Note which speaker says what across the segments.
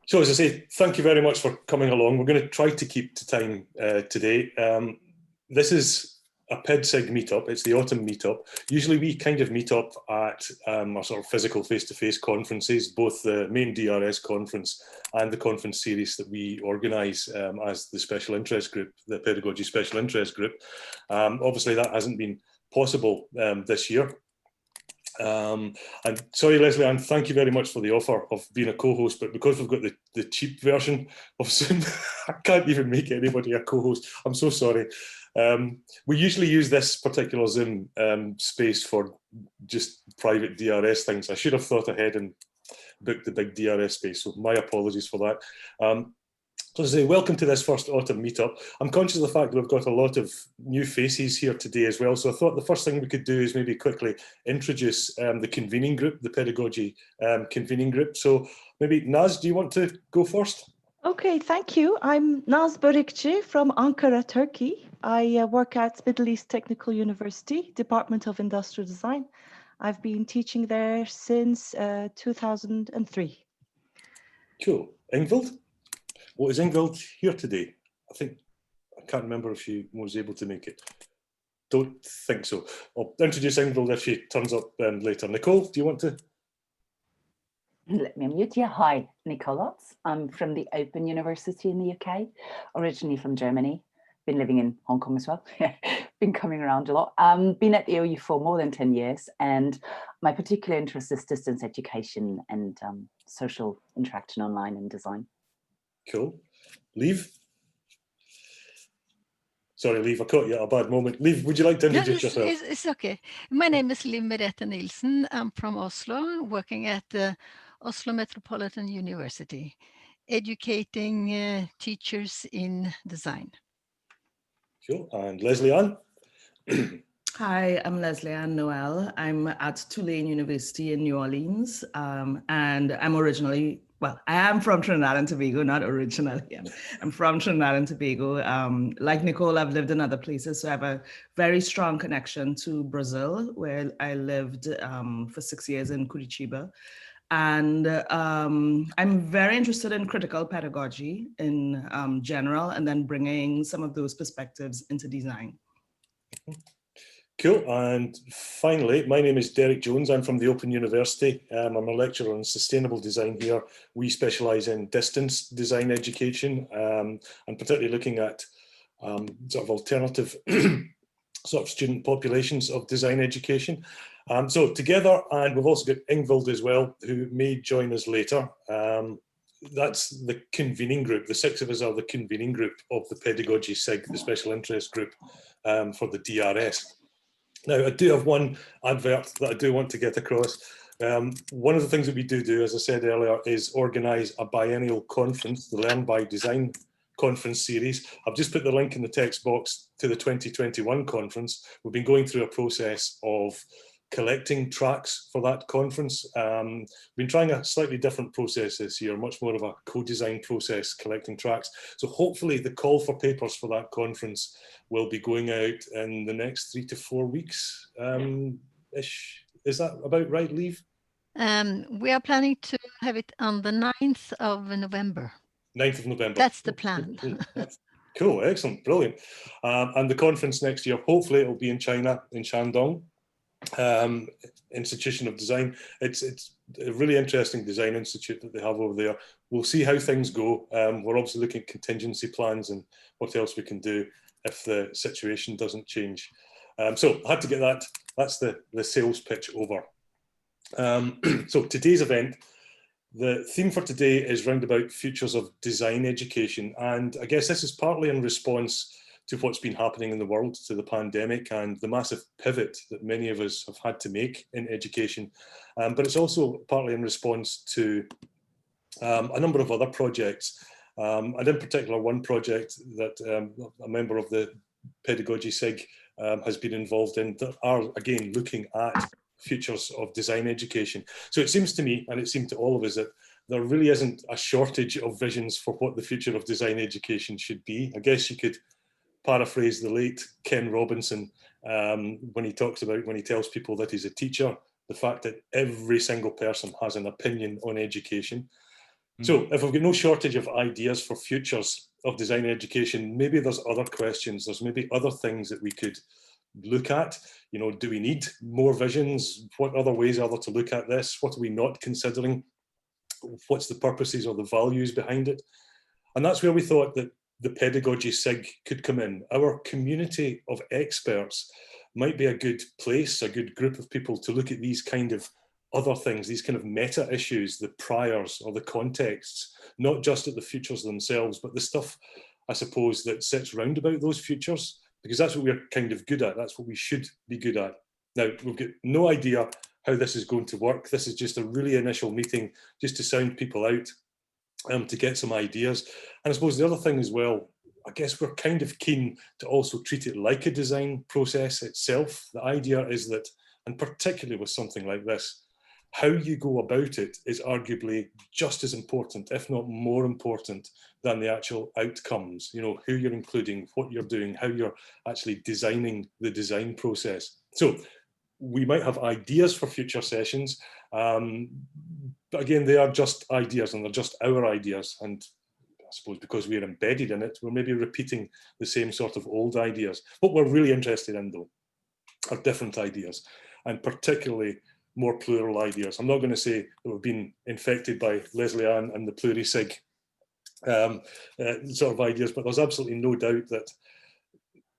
Speaker 1: So as I say, thank you very much for coming along. We're going to try to keep to time today. This is a PedSIG meetup. It's the autumn meetup. Usually we kind of meet up at our sort of physical face-to-face conferences, both the main DRS conference and the conference series that we organise as the special interest group, the Pedagogy Special Interest Group. Obviously that hasn't been possible this year. And sorry, Leslie Ann, thank you very much for the offer of being a co-host, but because we've got the cheap version of Zoom, I can't even make anybody a co-host. I'm so sorry. We usually use this particular Zoom space for just private DRS things. I should have thought ahead and booked the big DRS space, so my apologies for that. So to say, welcome to this first autumn meetup. I'm conscious of the fact that we've got a lot of new faces here today as well, so I thought the first thing we could do is maybe quickly introduce the convening group, the pedagogy convening group. So maybe Naz, do you want to go first?
Speaker 2: Okay, thank you. I'm Naz Börükçü from Ankara, Turkey. I work at Middle East Technical University, Department of Industrial Design. I've been teaching there since 2003.
Speaker 1: Cool. Ingvild? Well, is Ingvild here today? I can't remember if she was able to make it. Don't think so. I'll introduce Ingvild if she turns up later. Nicole, do you want to?
Speaker 3: Let me unmute. Yeah, hi, Nicole. I'm from the Open University in the UK, originally from Germany. Been living in Hong Kong as well. Been coming around a lot. Been at the OU for more than 10 years, and my particular interest is distance education and social interaction online and design.
Speaker 1: Cool. Liv? Sorry, Liv, I caught you at a bad moment. Liv, would you like to introduce yourself?
Speaker 4: It's okay. My name is Liv Merete Nielsen. I'm from Oslo, working at the Oslo Metropolitan University, educating teachers in design.
Speaker 1: Cool. And Leslie Ann?
Speaker 5: Hi, I'm Ann Noel. I'm at Tulane University in New Orleans, and I'm originally, well, I am from Trinidad and Tobago, not originally. Yeah. I'm from Trinidad and Tobago. Like Nicole, I've lived in other places, so I have a very strong connection to Brazil, where I lived for 6 years in Curitiba. And I'm very interested in critical pedagogy in general, and then bringing some of those perspectives into design.
Speaker 1: Cool. And finally, my name is Derek Jones. I'm from the Open University. I'm a lecturer in sustainable design here. We specialise in distance design education, and particularly looking at sort of alternative sort of student populations of design education. So together, and we've also got Ingvild as well, who may join us later. That's the convening group. The six of us are the convening group of the Pedagogy SIG, the special interest group for the DRS. Now, I do have one advert that I do want to get across. One of the things that we do, as I said earlier, is organise a biennial conference, the Learn by Design conference series. I've just put the link in the text box to the 2021 conference. We've been going through a process of collecting tracks for that conference. We've been trying a slightly different process this year, much more of a co-design process, collecting tracks. So hopefully the call for papers for that conference will be going out in the next 3 to 4 weeks ish. Is that about right, Liv?
Speaker 4: We are planning to have it on the 9th of November.
Speaker 1: 9th of November.
Speaker 4: That's the plan.
Speaker 1: Cool, excellent, brilliant. And the conference next year, hopefully it will be in China, in Shandong. Institution of Design. It's a really interesting design institute that they have over there. We'll see how things go. We're obviously looking at contingency plans and what else we can do if the situation doesn't change. So I had to get that. That's the sales pitch over. So today's event, the theme for today is round about futures of design education, and I guess this is partly in response to what's been happening in the world, to the pandemic and the massive pivot that many of us have had to make in education. But it's also partly in response to a number of other projects. And in particular, one project that a member of the Pedagogy SIG has been involved in that are, again, looking at futures of design education. So it seems to me, and it seemed to all of us, that there really isn't a shortage of visions for what the future of design education should be. I guess you could paraphrase the late Ken Robinson when he tells people that he's a teacher, the fact that every single person has an opinion on education. So if we've got no shortage of ideas for futures of design education, maybe there's other questions, there's maybe other things that we could look at. You know, do we need more visions? What other ways are there to look at this? What are we not considering? What's the purposes or the values behind it? And that's where we thought that the pedagogy SIG could come in. Our community of experts might be a good place, a good group of people to look at these kind of other things, these kind of meta issues, the priors or the contexts, not just at the futures themselves, but the stuff, I suppose, that sits round about those futures, because that's what we're kind of good at. That's what we should be good at. Now, we've got no idea how this is going to work. This is just a really initial meeting, just to sound people out, to get some ideas. And I suppose the other thing as well, I guess we're kind of keen to also treat it like a design process itself. The idea is that, and particularly with something like this, how you go about it is arguably just as important, if not more important, than the actual outcomes. You know, who you're including, what you're doing, how you're actually designing the design process. So we might have ideas for future sessions, but again, they are just ideas, and they're just our ideas. And I suppose because we're embedded in it, we're maybe repeating the same sort of old ideas. What we're really interested in, though, are different ideas, and particularly more plural ideas. I'm not going to say that we've been infected by Leslie Ann and the pluri-sig sort of ideas, but there's absolutely no doubt that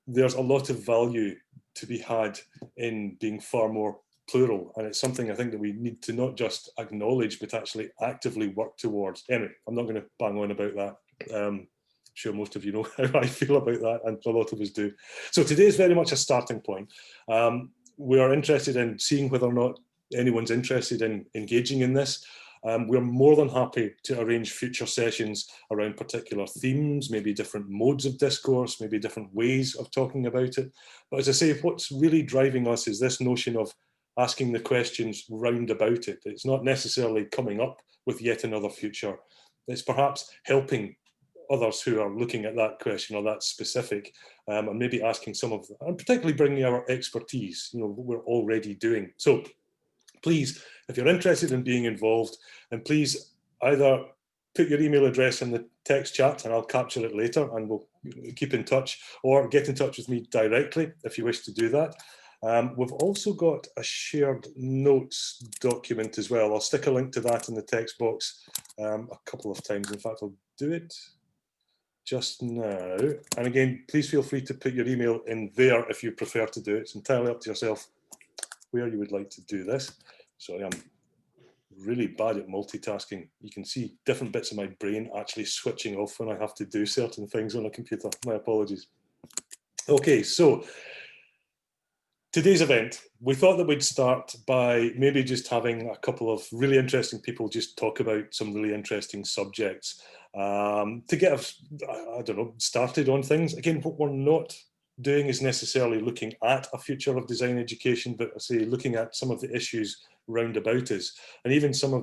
Speaker 1: there's a lot of value to be had in being far more plural, and it's something I think that we need to not just acknowledge but actually actively work towards. Anyway, I'm not going to bang on about that. I'm sure most of you know how I feel about that, and a lot of us do. So today is very much a starting point. We are interested in seeing whether or not anyone's interested in engaging in this. We're more than happy to arrange future sessions around particular themes, maybe different modes of discourse, maybe different ways of talking about it. But as I say, what's really driving us is this notion of asking the questions round about it. It's not necessarily coming up with yet another future. It's perhaps helping others who are looking at that question or that specific, and maybe asking some of them, and particularly bringing our expertise, you know, what we're already doing. So please, if you're interested in being involved, then please either put your email address in the text chat and I'll capture it later and we'll keep in touch, or get in touch with me directly if you wish to do that. We've also got a shared notes document as well. I'll stick a link to that in the text box a couple of times. In fact, I'll do it just now. And again, please feel free to put your email in there if you prefer to do it. It's entirely up to yourself where you would like to do this. Sorry, I'm really bad at multitasking. You can see different bits of my brain actually switching off when I have to do certain things on a computer. My apologies. Okay, so today's event, we thought that we'd start by maybe just having a couple of really interesting people just talk about some really interesting subjects to get us, I don't know, started on things. Again, what we're not doing is necessarily looking at a future of design education, but I say looking at some of the issues round about us, and even some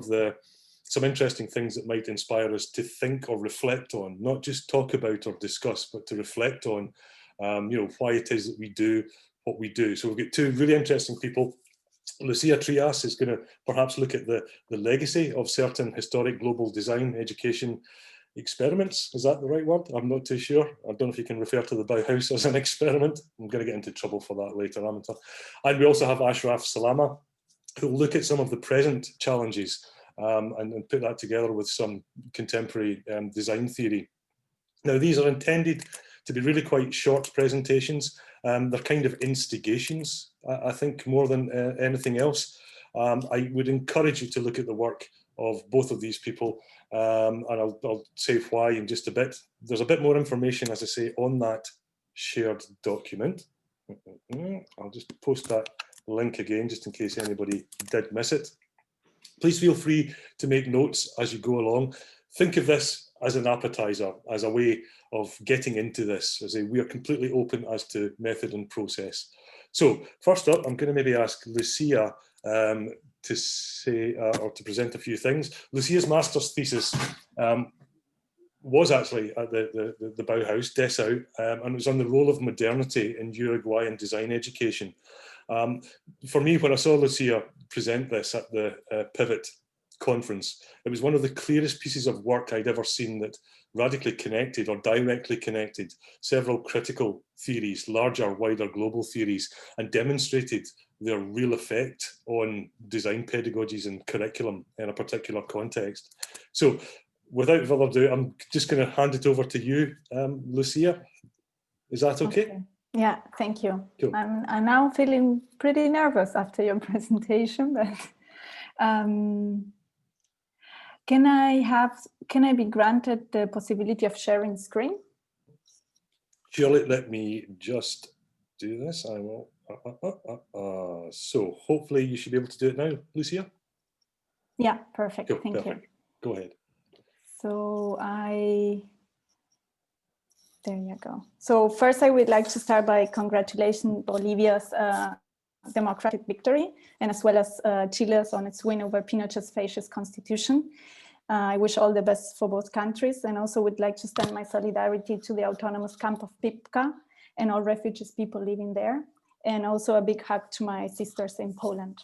Speaker 1: interesting things that might inspire us to think or reflect on, not just talk about or discuss, but to reflect on, you know, why it is that we do what we do. So we've got two really interesting people. Lucia Trias is going to perhaps look at the legacy of certain historic global design education experiments. Is that the right word? I'm not too sure. I don't know if you can refer to the Bauhaus as an experiment. I'm going to get into trouble for that later, aren't I? And we also have Ashraf Salama, who will look at some of the present challenges and put that together with some contemporary design theory. Now, these are intended to be really quite short presentations. They're kind of instigations, I think, more than anything else. I would encourage you to look at the work of both of these people, and I'll say why in just a bit. There's a bit more information, as I say, on that shared document. I'll just post that link again, just in case anybody did miss it. Please feel free to make notes as you go along. Think of this as an appetizer, as a way of getting into this. As we are completely open as to method and process. So first up, I'm going to maybe ask Lucia to say or to present a few things. Lucia's master's thesis was actually at the Bauhaus, Dessau, and it was on the role of modernity in Uruguayan design education. For me, when I saw Lucia present this at the Pivot conference. It was one of the clearest pieces of work I'd ever seen that radically connected or directly connected several critical theories, larger, wider global theories, and demonstrated their real effect on design pedagogies and curriculum in a particular context. So without further ado, I'm just going to hand it over to you, Lucia. Is that okay?
Speaker 6: Yeah, thank you.
Speaker 1: Cool.
Speaker 6: I'm now feeling pretty nervous after your presentation, but can I be granted the possibility of sharing screen?
Speaker 1: Surely, let me just do this. I will. So hopefully you should be able to do it now, Lucia.
Speaker 6: Yeah, perfect.
Speaker 1: Cool,
Speaker 6: Thank
Speaker 1: perfect.
Speaker 6: you.
Speaker 1: Go ahead.
Speaker 6: So there you go. So first I would like to start by congratulating Bolivia's democratic victory, and as well as Chile's on its win over Pinochet's fascist constitution. I wish all the best for both countries, and also would like to extend my solidarity to the autonomous camp of Pipka and all refugees people living there, and also a big hug to my sisters in Poland.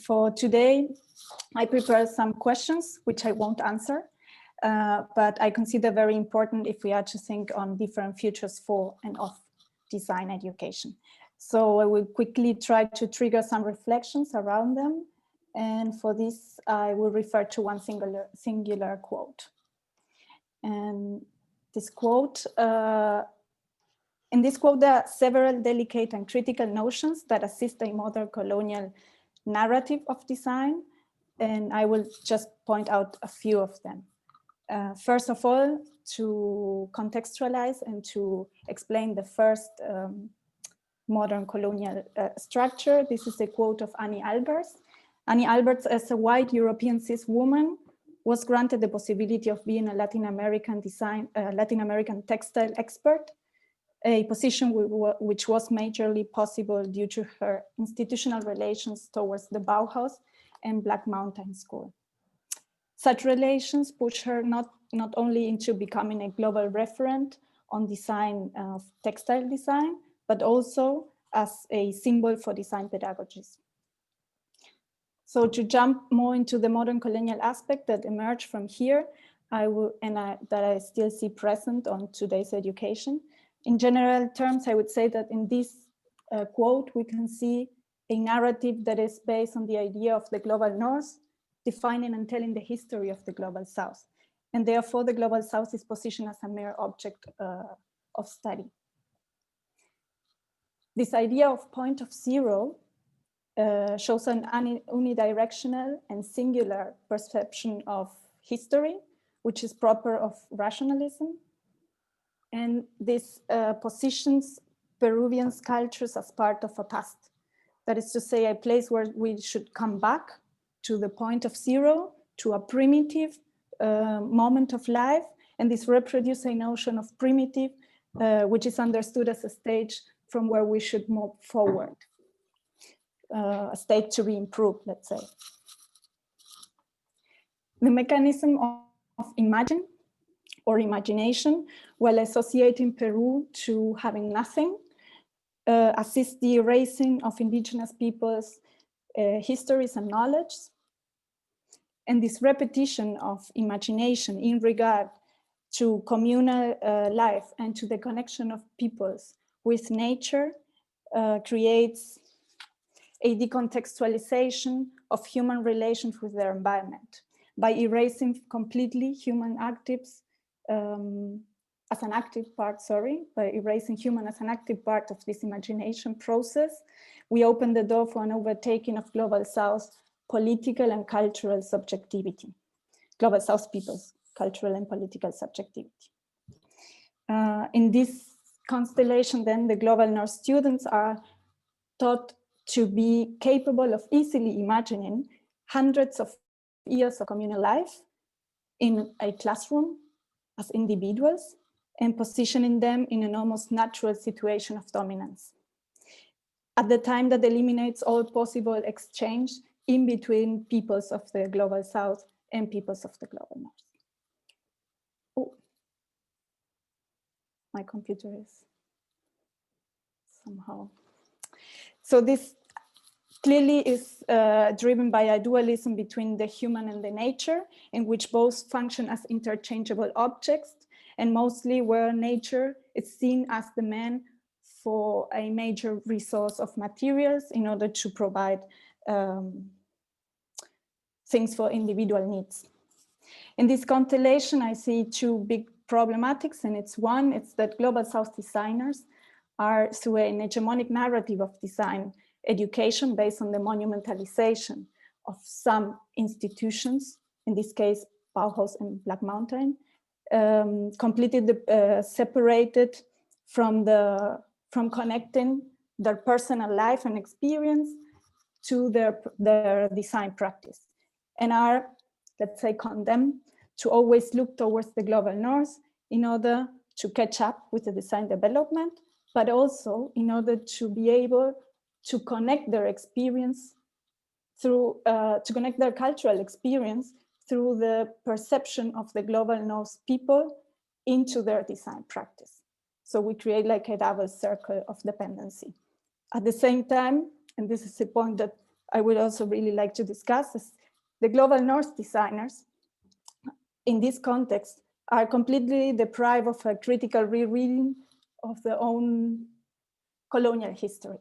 Speaker 6: For today, I prepared some questions which I won't answer, but I consider very important if we are to think on different futures for and of design education. So I will quickly try to trigger some reflections around them. And for this, I will refer to one singular quote. And this quote, in this quote, there are several delicate and critical notions that assist a modern colonial narrative of design. And I will just point out a few of them. First of all, to contextualize and to explain the first modern colonial structure, this is a quote of Annie Alberts. Annie Alberts, as a white European cis woman, was granted the possibility of being a Latin American textile expert, a position which was majorly possible due to her institutional relations towards the Bauhaus and Black Mountain School. Such relations push her not only into becoming a global referent on design of textile design, but also as a symbol for design pedagogies. So to jump more into the modern colonial aspect that emerged from here, that I still see present on today's education. In general terms, I would say that in this quote, we can see a narrative that is based on the idea of the global north, defining and telling the history of the global south. And therefore the global south is positioned as a mere object of study. This idea of point of zero shows an unidirectional and singular perception of history, which is proper of rationalism. And this positions Peruvian cultures as part of a past. That is to say, a place where we should come back to the point of zero, to a primitive moment of life. And this reproduces a notion of primitive, which is understood as a stage from where we should move forward. A state to be improved, let's say. The mechanism of imagine or imagination, while associating Peru to having nothing, assists the erasing of indigenous peoples' histories and knowledge. And this repetition of imagination in regard to communal life and to the connection of peoples with nature creates a decontextualization of human relations with their environment by erasing completely human actives as an active part, by erasing human as an active part of this imagination process. We open the door for an overtaking of global South political and cultural subjectivity, global South people's cultural and political subjectivity. In this constellation, then, the global North students are taught to be capable of easily imagining hundreds of years of communal life in a classroom as individuals and positioning them in an almost natural situation of dominance. At the time that eliminates all possible exchange in between peoples of the global South and peoples of the global North. Oh, my computer is somehow. So this clearly is driven by a dualism between the human and the nature, in which both function as interchangeable objects, and mostly where nature is seen as the man for a major resource of materials in order to provide things for individual needs. In this constellation, I see two big problematics, and it's that Global South designers are, through an hegemonic narrative of design education based on the monumentalization of some institutions, in this case, Bauhaus and Black Mountain, completely separated from connecting their personal life and experience to their design practice, and are, let's say, condemned to always look towards the global north in order to catch up with the design development, but also in order to be able to connect their experience through, to connect their cultural experience through the perception of the global north people into their design practice. So we create like a double circle of dependency. At the same time, and this is a point that I would also really like to discuss, is the global north designers in this context are completely deprived of a critical rereading of their own colonial history,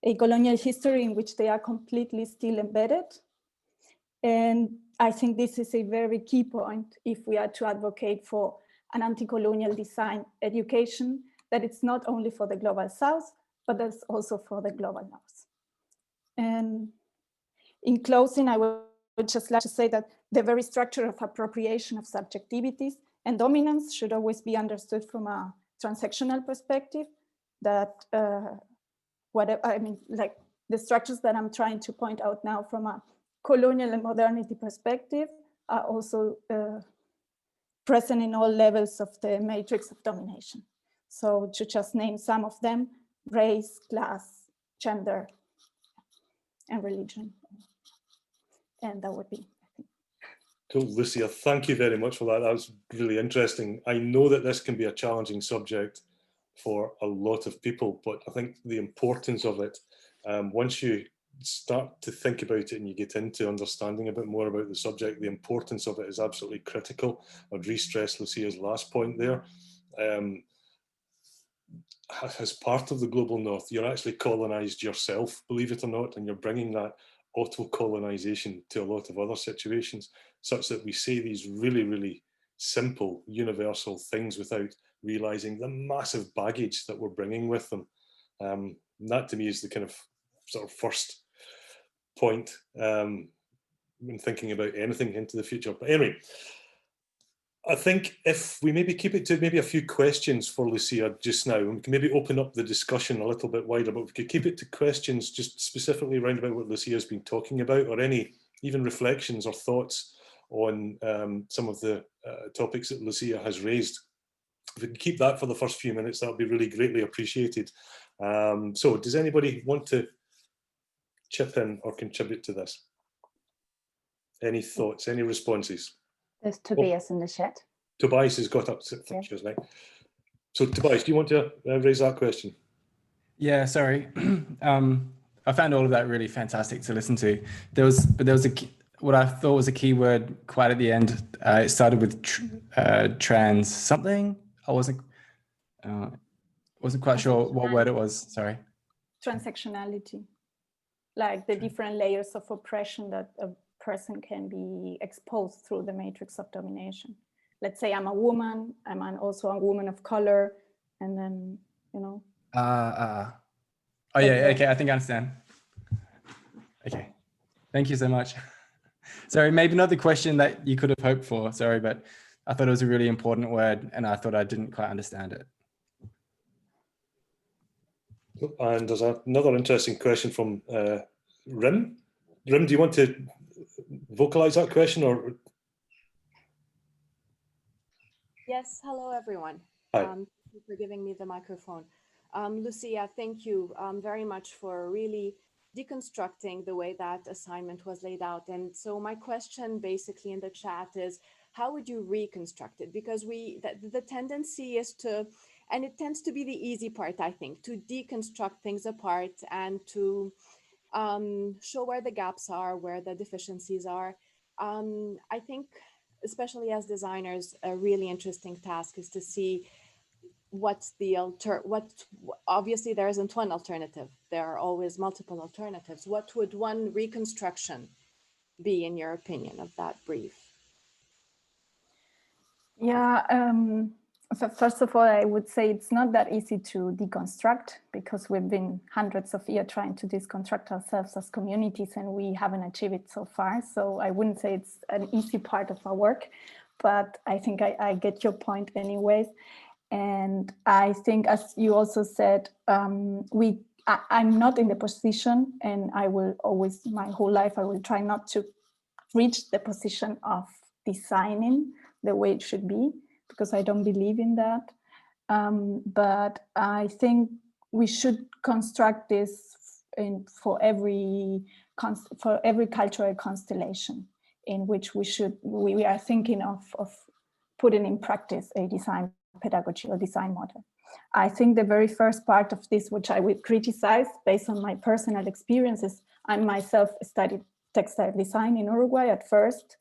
Speaker 6: a colonial history in which they are completely still embedded. And I think this is a very key point if we are to advocate for an anti-colonial design education, that it's not only for the global south, but that's also for the global north. And in closing, I would just like to say that the very structure of appropriation of subjectivities and dominance should always be understood from a transactional perspective, that like the structures that I'm trying to point out now from a colonial and modernity perspective are also present in all levels of the matrix of domination. So to just name some of them: race, class, gender, and religion. And that would be, I think.
Speaker 1: Cool, Lucia, thank you very much for that. That was really interesting. I know that this can be a challenging subject for a lot of people, but I think the importance of it, once you start to think about it and you get into understanding a bit more about the subject, the importance of it is absolutely critical. I'd re-stress Lucia's last point there. As part of the global north, you're actually colonized yourself, believe it or not, and you're bringing that auto-colonization to a lot of other situations, such that we say these really, really simple, universal things without realizing the massive baggage that we're bringing with them. That to me is the kind of sort of first point when thinking about anything into the future. But anyway, I think if we maybe keep it to maybe a few questions for Lucia just now, and we can maybe open up the discussion a little bit wider, but we could keep it to questions just specifically around about what Lucia has been talking about, or any even reflections or thoughts on some of the topics that Lucia has raised. If we can keep that for the first few minutes, that would be really greatly appreciated. So does anybody want to chip in or contribute to this? Any thoughts, any responses?
Speaker 3: There's Tobias in the chat.
Speaker 1: Tobias has got up to right. So Tobias, do you want to raise that question?
Speaker 7: Yeah, sorry. I found all of that really fantastic to listen to. There was what I thought was a key word quite at the end. It started with trans something. I wasn't quite sure what word it was. Sorry.
Speaker 6: Transactionality, like the different layers of oppression that a person can be exposed through the matrix of domination. Let's say I'm a woman, I'm also a woman of color, and then, you know.
Speaker 7: Oh yeah, okay, I think I understand. Okay, thank you so much. Sorry, maybe not the question that you could have hoped for, sorry, but I thought it was a really important word and I thought I didn't quite understand it.
Speaker 1: And there's another interesting question from Rim. Rim, do you want to vocalize that question or?
Speaker 8: Yes, hello everyone.
Speaker 1: Hi.
Speaker 8: Thank you for giving me the microphone. Lucia, thank you very much for really deconstructing the way that assignment was laid out. And so my question basically in the chat is, how would you reconstruct it? Because the tendency is to, and it tends to be the easy part, I think, to deconstruct things apart and to show where the gaps are, where the deficiencies are. I think, especially as designers, a really interesting task is to see what's the obviously there isn't one alternative. There are always multiple alternatives. What would one reconstruction be, in your opinion, of that brief?
Speaker 6: Yeah, so first of all, I would say it's not that easy to deconstruct, because we've been hundreds of years trying to deconstruct ourselves as communities, and we haven't achieved it so far. So I wouldn't say it's an easy part of our work, but I think I get your point anyways. And I think, as you also said, I'm not in the position, and I will always, my whole life, I will try not to reach the position of designing the way it should be, because I don't believe in that. But I think we should construct this for every cultural constellation in which we are thinking of putting in practice a design pedagogy or design model. I think the very first part of this, which I would criticize based on my personal experiences, I myself studied textile design in Uruguay at first,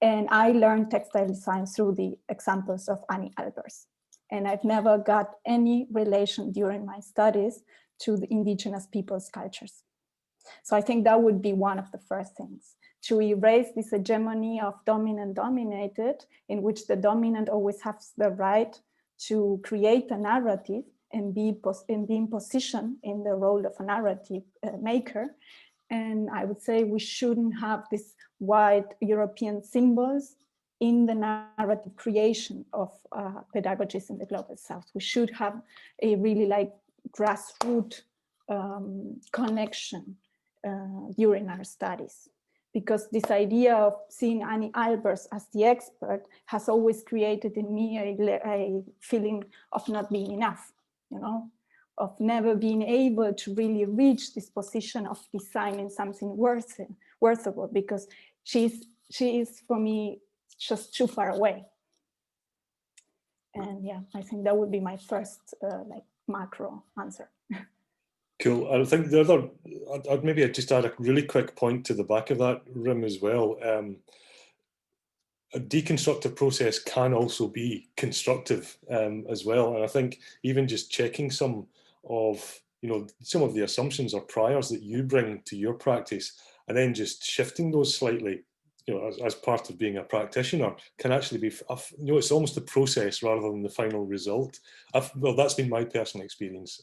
Speaker 6: and I learned textile design through the examples of Annie Albers. And I've never got any relation during my studies to the indigenous people's cultures. So I think that would be one of the first things, to erase this hegemony of dominant-dominated, in which the dominant always has the right to create a narrative and be in position in the role of a narrative maker. And I would say we shouldn't have these white European symbols in the narrative creation of pedagogies in the Global South. We should have a really like grassroots connection during our studies, because this idea of seeing Annie Albers as the expert has always created in me a feeling of not being enough, you know, of never being able to really reach this position of designing something worthwhile, because she is for me just too far away. And yeah, I think that would be my first like macro answer.
Speaker 1: Cool. I think the other, I'd maybe just add a really quick point to the back of that, Rim, as well. A deconstructive process can also be constructive as well. And I think even just checking some of the assumptions or priors that you bring to your practice, and then just shifting those slightly, as part of being a practitioner, can actually be, it's almost the process rather than the final result. Well, that's been my personal experience.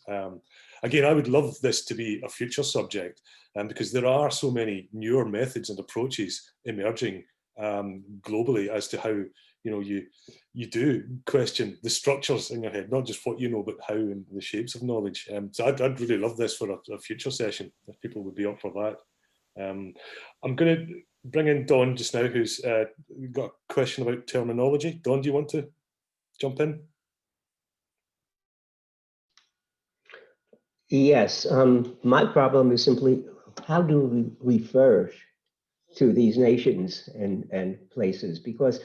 Speaker 1: Again, I would love this to be a future subject, because there are so many newer methods and approaches emerging globally as to how you do question the structures in your head, not just what you know, but how and the shapes of knowledge. So I'd really love this for a future session, if people would be up for that. I'm going to bring in Dawn just now, who's got a question about terminology. Dawn, do you want to jump in?
Speaker 9: Yes, my problem is simply, how do we refer to these nations and places? Because,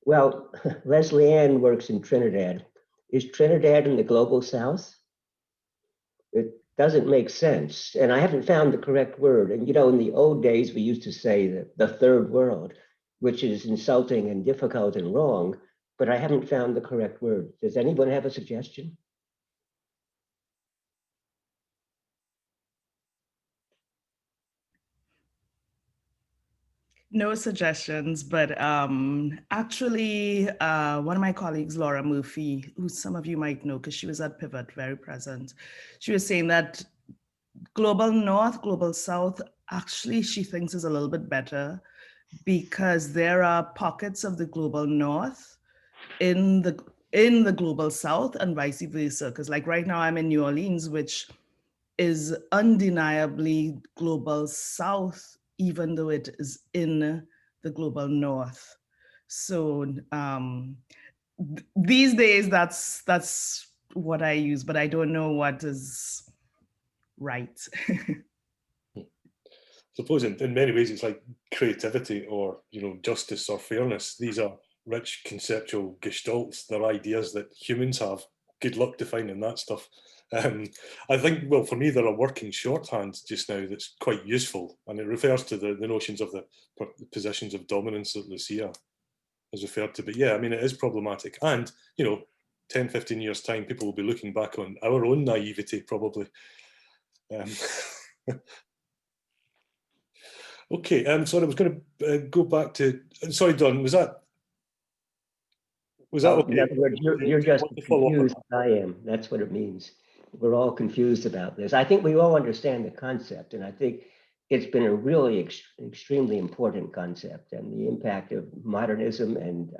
Speaker 9: well, Leslie Ann works in Trinidad. Is Trinidad in the Global South? It doesn't make sense. And I haven't found the correct word. And, in the old days, we used to say that the third world, which is insulting and difficult and wrong, but I haven't found the correct word. Does anyone have a suggestion?
Speaker 5: No suggestions, but actually, one of my colleagues, Laura Murphy, who some of you might know because she was at Pivot, very present, she was saying that Global North, Global South, actually she thinks is a little bit better, because there are pockets of the Global North in the Global South and vice versa. Because like right now I'm in New Orleans, which is undeniably Global South, even though it is in the Global North. So these days, that's what I use, but I don't know what is right.
Speaker 1: I suppose in many ways it's like creativity or justice or fairness. These are rich conceptual gestalts. They're ideas that humans have. Good luck defining that stuff. I think, well, for me, they're a working shorthand just now that's quite useful, and it refers to the notions of the positions of dominance that Lucia has referred to. But yeah, I mean, it is problematic. And, you know, 10, 15 years' time, people will be looking back on our own naivety, probably. Okay, sorry, I was going to go back to, sorry, Don, was that okay?
Speaker 9: In other words, you're just as confused as I am. That's what it means. We're all confused about this. I think we all understand the concept, and I think it's been a really extremely important concept, and the impact of modernism and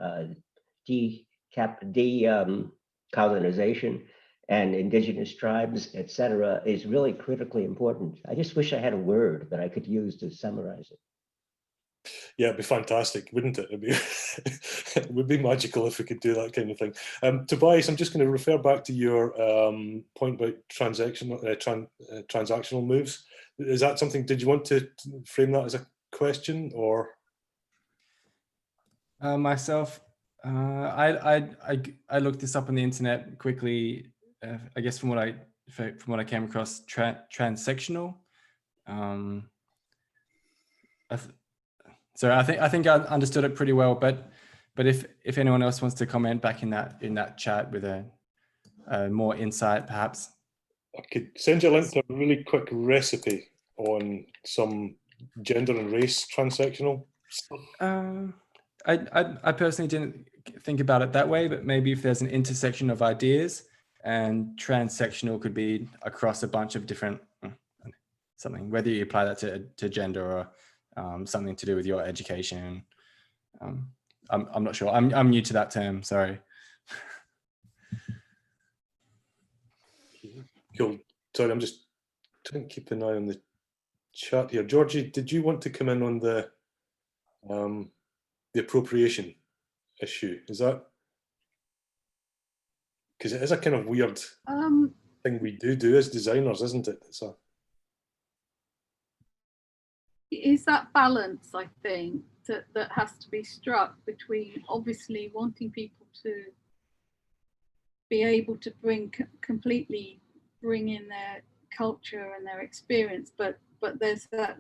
Speaker 9: decolonization and indigenous tribes, et cetera, is really critically important. I just wish I had a word that I could use to summarize it.
Speaker 1: Yeah, it'd be fantastic, wouldn't it? It would be magical if we could do that kind of thing. Tobias, I'm just going to refer back to your point about transactional moves. Is that something, did you want to frame that as a question, or?
Speaker 7: Myself, I looked this up on the internet quickly. I guess from what I came across, transsectional. So I think I understood it pretty well, but if anyone else wants to comment back in that chat with a more insight, perhaps.
Speaker 1: I could send you a link to a really quick recipe on some gender and race transsectional stuff.
Speaker 7: I personally didn't think about it that way, but maybe if there's an intersection of ideas, and transsectional could be across a bunch of different something, whether you apply that to gender or something to do with your education. I'm not sure. I'm new to that term. Sorry.
Speaker 1: Cool. Sorry, I'm just trying to keep an eye on the chat here. Georgie, did you want to come in on the appropriation issue? Is that, because it is a kind of weird thing we do as designers, isn't it?
Speaker 10: It is that balance, I think, that has to be struck between obviously wanting people to be able to completely bring in their culture and their experience, but there's that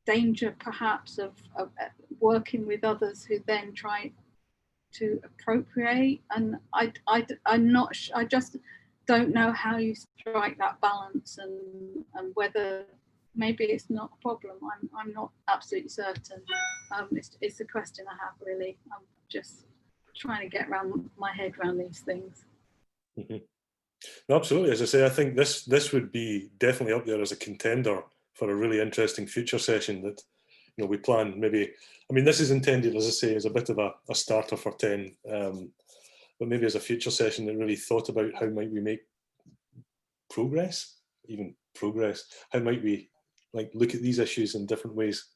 Speaker 10: danger perhaps of working with others who then try to appropriate, and I just don't know how you strike that balance, and whether maybe it's not a problem. I'm not absolutely certain. It's a question I have, really. I'm just trying to get my head around these things.
Speaker 1: Mm-hmm. No, absolutely. As I say, I think this would be definitely up there as a contender for a really interesting future session that, you know, we plan maybe. I mean, this is intended, as I say, as a bit of a starter for 10, but maybe as a future session that really thought about how might we make progress, how might we look at these issues in different ways.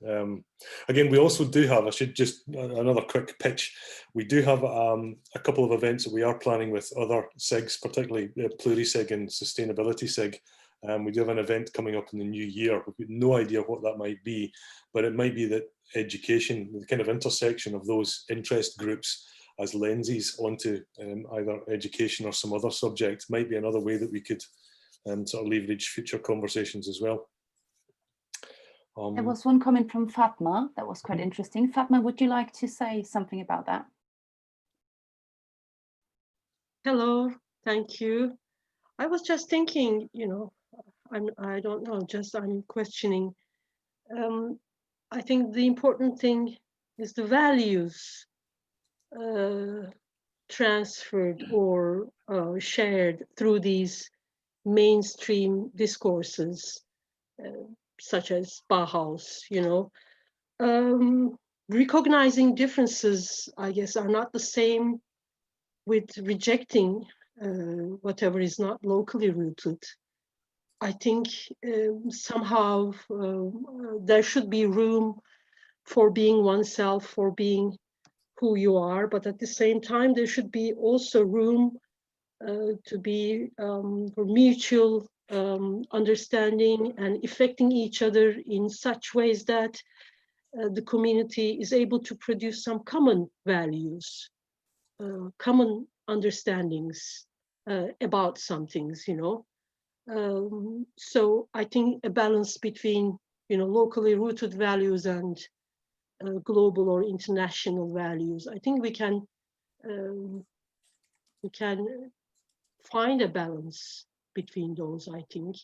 Speaker 1: Again, we also do have, I should just, another quick pitch, we do have a couple of events that we are planning with other SIGs, particularly PluriSig and Sustainability SIG. We do have an event coming up in the new year. We've got no idea what that might be, but it might be that education, the kind of intersection of those interest groups as lenses onto either education or some other subject might be another way that we could sort of leverage future conversations as well.
Speaker 3: There was one comment from Fatma that was quite interesting. Fatma, would you like to say something about that?
Speaker 11: Hello, thank you. I was just thinking, you know, I don't know, I'm questioning. I think the important thing is the values transferred or shared through these mainstream discourses, such as Bauhaus, you know. Recognizing differences, I guess, are not the same with rejecting whatever is not locally rooted. I think somehow there should be room for being oneself, for being who you are, but at the same time, there should be also room to be for mutual understanding and affecting each other in such ways that the community is able to produce some common values, common understandings about some things, you know. So I think a balance between, locally rooted values and global or international values. I think we can find a balance between those. I think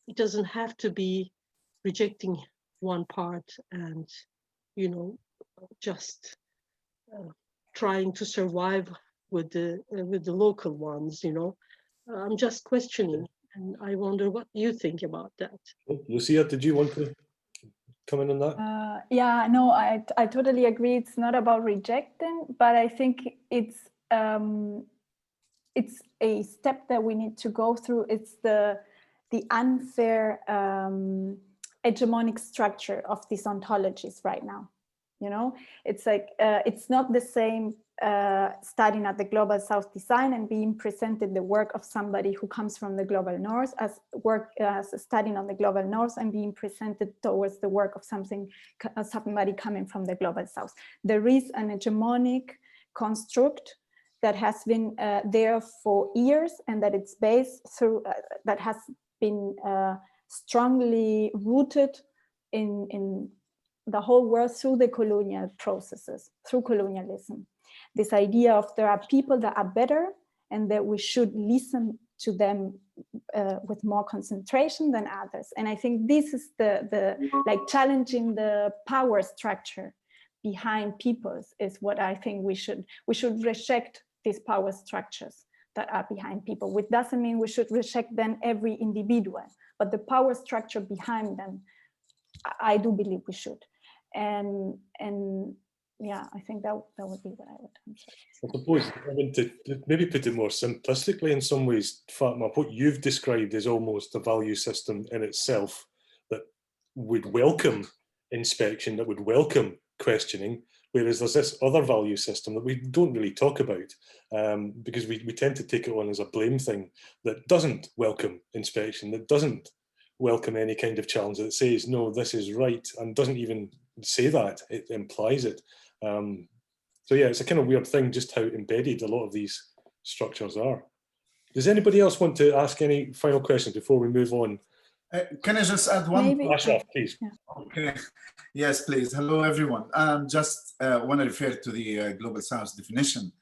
Speaker 11: it doesn't have to be rejecting one part and, just trying to survive with the local ones. I'm just questioning, and I wonder what you think about that.
Speaker 1: Lucia, did you want to come in on that?
Speaker 6: Yeah, no, I totally agree. It's not about rejecting, but I think it's a step that we need to go through. It's the unfair hegemonic structure of these ontologies right now. It's like it's not the same studying at the Global South design and being presented the work of somebody who comes from the Global North as studying on the Global North and being presented towards the work of somebody coming from the Global South. There is an hegemonic construct that has been there for years, and that it's based through that has been strongly rooted in the whole world through the colonial processes, through colonialism. This idea of there are people that are better and that we should listen to them with more concentration than others. And I think this is the like challenging the power structure behind peoples is what I think we should reject these power structures that are behind people, which doesn't mean we should reject then every individual, but the power structure behind them, I do believe we should. And yeah, I think that would be what I would answer.
Speaker 1: I suppose, I mean, to maybe put it more simplistically in some ways, Fatima, what you've described is almost a value system in itself that would welcome inspection, that would welcome questioning, whereas there's this other value system that we don't really talk about because we tend to take it on as a blame thing that doesn't welcome inspection, that doesn't welcome any kind of challenge, that says, no, this is right, and doesn't even say that, it implies it. So yeah, it's a kind of weird thing just how embedded a lot of these structures are. Does anybody else want to ask any final questions before we move on?
Speaker 12: Can I just add one?
Speaker 6: Maybe.
Speaker 1: Ashraf, please.
Speaker 6: Yeah.
Speaker 12: Okay. Yes, please. Hello, everyone. Just want to refer to the Global South definition.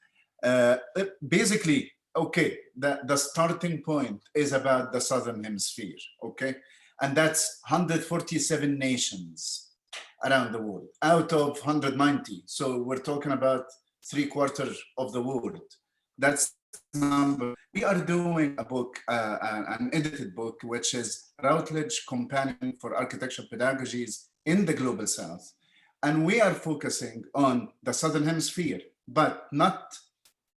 Speaker 12: Basically, okay, the starting point is about the Southern Hemisphere, okay? And that's 147 nations around the world out of 190. So we're talking about 3/4 of the world. That's the number. We are doing a book, an edited book, which is Routledge Companion for Architectural Pedagogies in the Global South. And we are focusing on the Southern Hemisphere, but not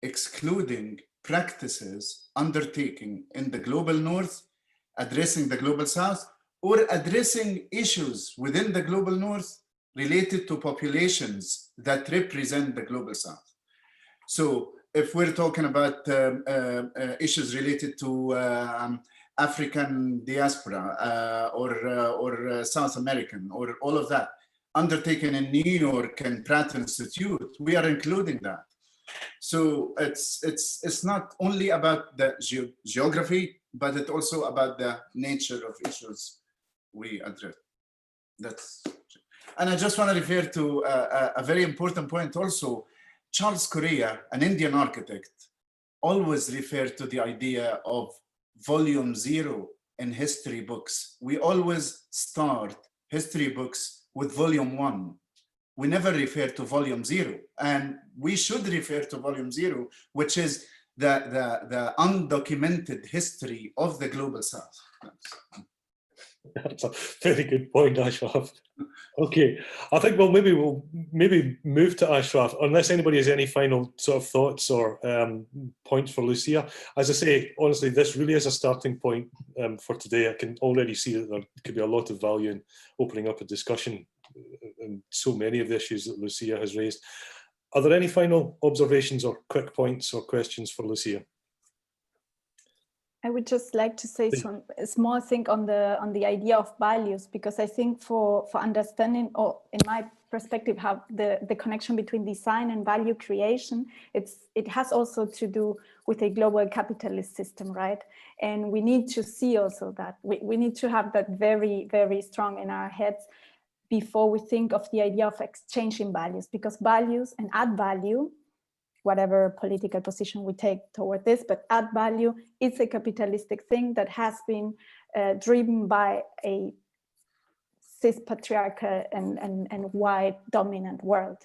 Speaker 12: excluding practices undertaken in the Global North, addressing the Global South, or addressing issues within the Global North related to populations that represent the Global South. So if we're talking about issues related to African diaspora or South American or all of that, undertaken in New York and Pratt Institute, we are including that. So it's not only about the geography, but it's also about the nature of issues we address. And I just want to refer to a very important point also. Charles Correa, an Indian architect, always referred to the idea of volume 0 in history books. We always start history books with volume 1. We never refer to volume 0, and we should refer to volume 0, which is the undocumented history of the Global South.
Speaker 1: That's a very good point, Ashraf. Okay, I think we'll maybe move to Ashraf, unless anybody has any final sort of thoughts or points for Lucia. As I say, honestly, this really is a starting point for today. I can already see that there could be a lot of value in opening up a discussion in so many of the issues that Lucia has raised. Are there any final observations or quick points or questions for Lucia?
Speaker 6: I would just like to say a small thing on the idea of values, because I think for understanding, or in my perspective, how the connection between design and value creation, it has also to do with a global capitalist system, right? And we need to see also that we need to have that very, very strong in our heads before we think of the idea of exchanging values, because values and add value, whatever political position we take toward this, but add value is a capitalistic thing that has been driven by a cis patriarchal and white dominant world.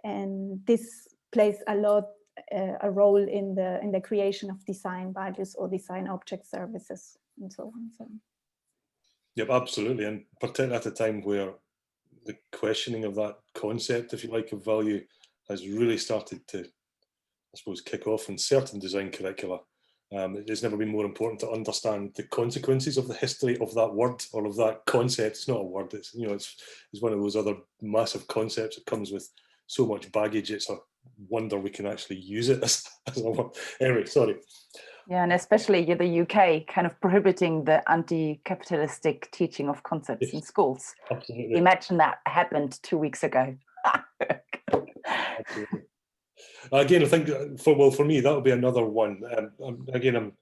Speaker 6: And this plays a role in the creation of design values or design object services and so on. So.
Speaker 1: Yep, absolutely. And particularly at a time where the questioning of that concept, if you like, of value has really started to, I suppose, kick off in certain design curricula. It's never been more important to understand the consequences of the history of that word or of that concept. It's not a word, it's, you know, it's one of those other massive concepts that comes with so much baggage. It's a wonder we can actually use it as a word. Anyway, sorry.
Speaker 3: Yeah, and especially the UK kind of prohibiting the anti-capitalistic teaching of concepts in schools.
Speaker 1: Absolutely.
Speaker 3: Imagine that happened 2 weeks ago.
Speaker 1: Absolutely. Again, I think for me that would be another one. Again, I'm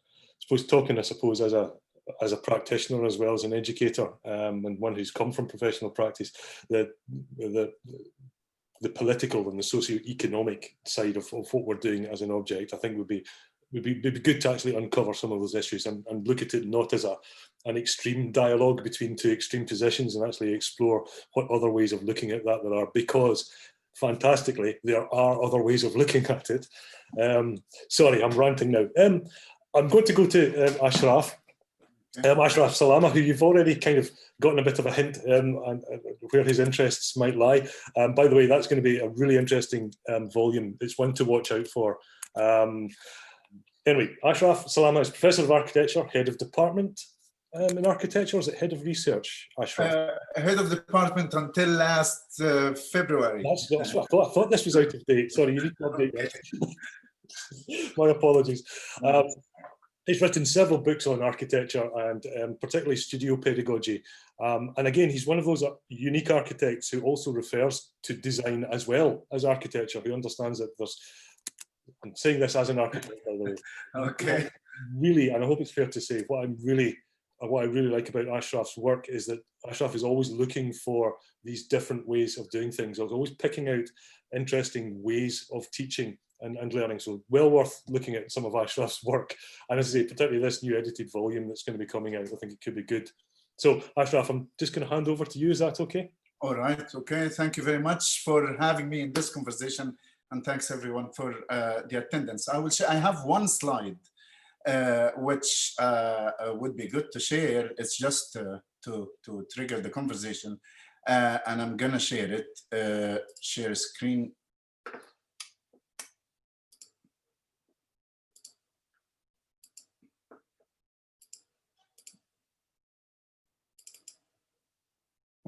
Speaker 1: talking, I suppose, as a practitioner as well as an educator, and one who's come from professional practice. The political and the socio-economic side of what we're doing as an object, I think would be good to actually uncover some of those issues and look at it not as an extreme dialogue between two extreme positions, and actually explore what other ways of looking at that there are, because fantastically there are other ways of looking at it. Sorry, I'm ranting now. I'm going to go to Ashraf. Ashraf Salama, who you've already kind of gotten a bit of a hint on where his interests might lie. By the way, that's going to be a really interesting volume. It's one to watch out for. Anyway, Ashraf Salama is Professor of Architecture, Head of Department in Architecture, or is it Head of Research, Ashraf?
Speaker 12: Head of Department until last February.
Speaker 1: That's what I thought. I thought this was out of date. Sorry, you need to update that. My apologies. He's written several books on architecture and particularly studio pedagogy. And again, he's one of those unique architects who also refers to design as well as architecture, who understands that there's, I'm saying this as an architect, by the way.
Speaker 12: Okay.
Speaker 1: Really, and I hope it's fair to say, what I really like about Ashraf's work is that Ashraf is always looking for these different ways of doing things. I was always picking out interesting ways of teaching and learning. So well worth looking at some of Ashraf's work. And as I say, particularly this new edited volume that's going to be coming out, I think it could be good. So Ashraf, I'm just going to hand over to you. Is that okay?
Speaker 12: All right. Okay. Thank you very much for having me in this conversation. And thanks everyone for the attendance. I have one slide which would be good to share. It's just to trigger the conversation. And I'm going to share it, share screen.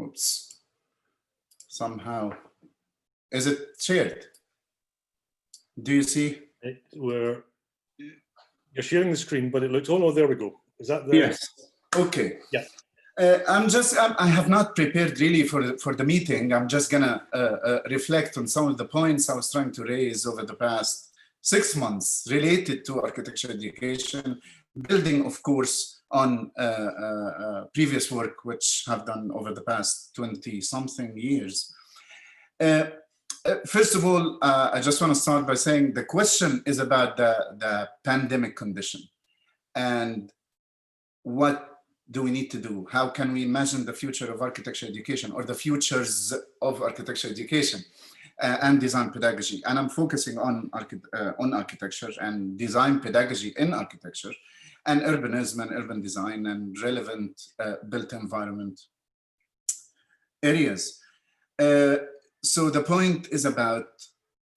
Speaker 12: Oops. Somehow. Is it shared? Do you see?
Speaker 1: You're sharing the screen, but it looks, oh no, there we go. Is that there?
Speaker 12: Yes. Okay.
Speaker 1: Yeah.
Speaker 12: I have not prepared really for the meeting. I'm just gonna reflect on some of the points I was trying to raise over the past 6 months related to architecture education, building, of course, on previous work which I've done over the past 20-something years. First of all, I just want to start by saying the question is about the pandemic condition and what do we need to do? How can we imagine the future of architecture education or the futures of architecture education and design pedagogy? And I'm focusing on architecture and design pedagogy in architecture and urbanism and urban design and relevant built environment areas. So the point is about,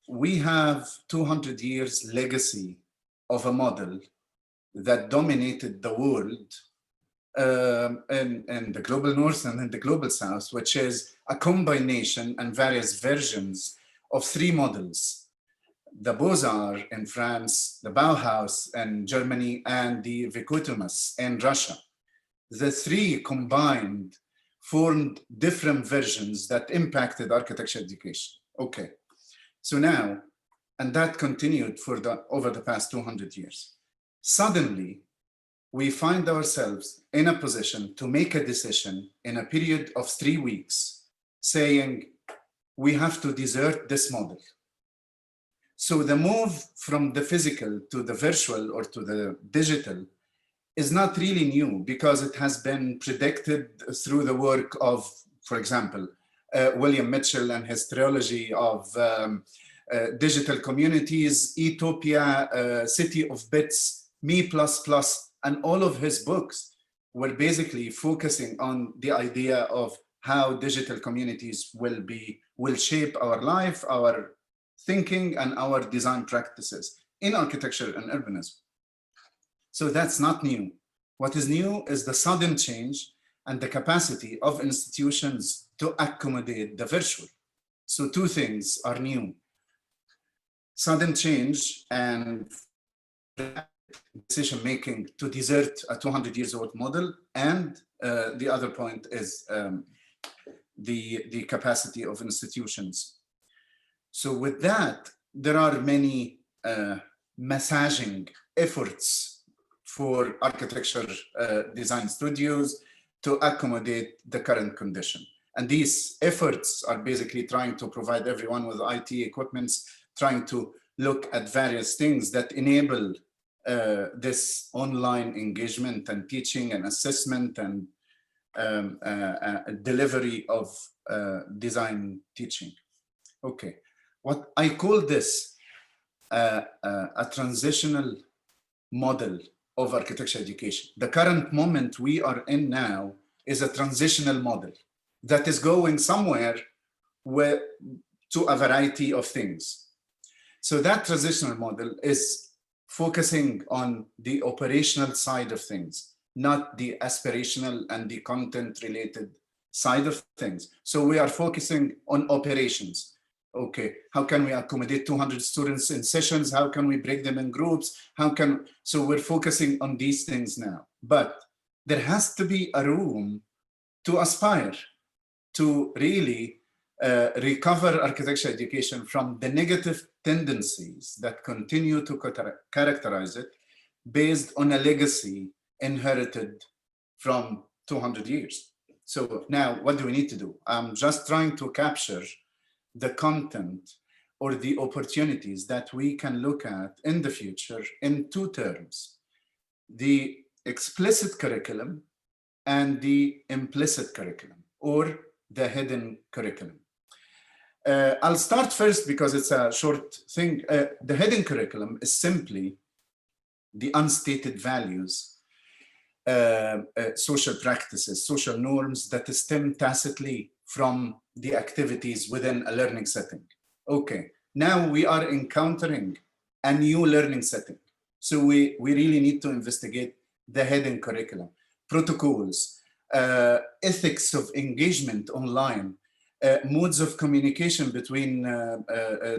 Speaker 12: we have 200 years legacy of a model that dominated the world in the global north and in the global south, which is a combination and various versions of 3 models: the Beaux-Arts in France, the Bauhaus in Germany, and the Vikutumas in Russia. The 3 combined formed different versions that impacted architecture education. Okay, so now, and that continued for over the past 200 years. Suddenly, we find ourselves in a position to make a decision in a period of 3 weeks, saying we have to desert this model. So the move from the physical to the virtual or to the digital is not really new, because it has been predicted through the work of, for example, William Mitchell and his trilogy of digital communities, Etopia, City of Bits, Me++, and all of his books were basically focusing on the idea of how digital communities will shape our life, our thinking, and our design practices in architecture and urbanism. So that's not new. What is new is the sudden change and the capacity of institutions to accommodate the virtual. So two things are new: sudden change and decision-making to desert a 200 years old model, and the other point is the capacity of institutions. So with that, there are many massaging efforts for architecture design studios to accommodate the current condition. And these efforts are basically trying to provide everyone with IT equipments, trying to look at various things that enable this online engagement and teaching and assessment and delivery of design teaching. Okay, what I call this a transitional model of architecture education. The current moment we are in now is a transitional model that is going somewhere to a variety of things. So that transitional model is focusing on the operational side of things, not the aspirational and the content related side of things. So we are focusing on operations. Okay, how can we accommodate 200 students in sessions? How can we break them in groups? So we're focusing on these things now. But there has to be a room to aspire to really recover architecture education from the negative tendencies that continue to characterize it, based on a legacy inherited from 200 years. So now what do we need to do? I'm just trying to capture the content or the opportunities that we can look at in the future in two terms: the explicit curriculum and the implicit curriculum, or the hidden curriculum. I'll start first because it's a short thing. The hidden curriculum is simply the unstated values, social practices, social norms that stem tacitly from the activities within a learning setting. Okay, now we are encountering a new learning setting. So we really need to investigate the hidden curriculum, protocols, ethics of engagement online, modes of communication between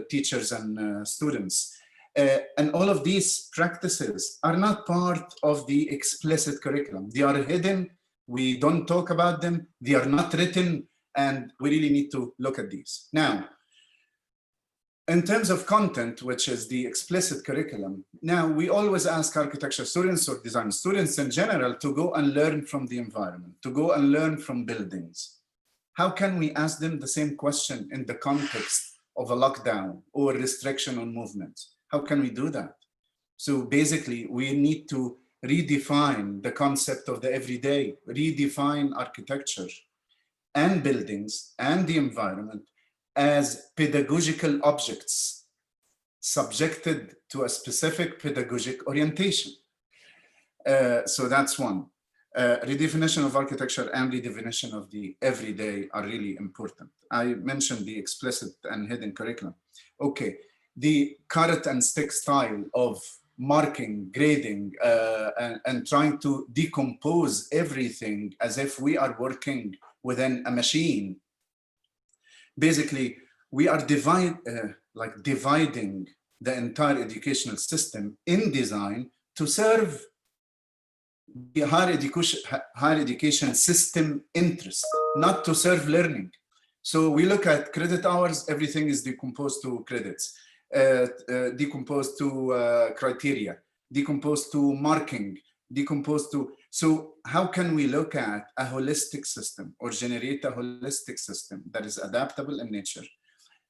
Speaker 12: teachers and students. And all of these practices are not part of the explicit curriculum. They are hidden. We don't talk about them. They are not written. And we really need to look at these. Now, in terms of content, which is the explicit curriculum, now we always ask architecture students or design students in general to go and learn from the environment, to go and learn from buildings. How can we ask them the same question in the context of a lockdown or restriction on movement? How can we do that? So basically, we need to redefine the concept of the everyday, redefine architecture and buildings and the environment as pedagogical objects subjected to a specific pedagogic orientation. So that's one. Redefinition of architecture and redefinition of the everyday are really important. I mentioned the explicit and hidden curriculum. Okay, the carrot and stick style of marking, grading, and trying to decompose everything as if we are working within a machine. Basically, we are dividing the entire educational system in design to serve the higher education system interest, not to serve learning. So we look at credit hours, everything is decomposed to credits, decomposed to criteria, decomposed to marking, decomposed to, so how can we look at a holistic system or generate a holistic system that is adaptable in nature,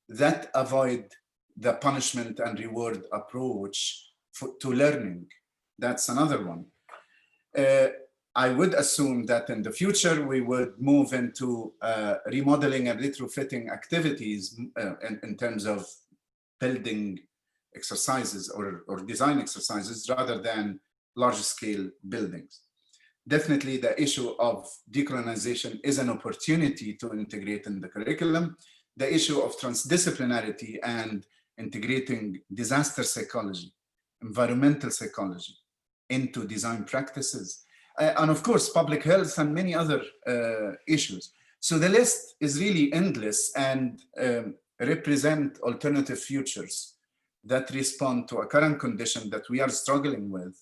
Speaker 12: that avoid the punishment and reward approach to learning? That's another one. I would assume that in the future, we would move into remodeling and retrofitting activities in terms of building exercises or design exercises rather than large scale buildings. Definitely the issue of decolonization is an opportunity to integrate in the curriculum. The issue of transdisciplinarity and integrating disaster psychology, environmental psychology into design practices, and of course, public health and many other issues. So the list is really endless and represent alternative futures that respond to a current condition that we are struggling with,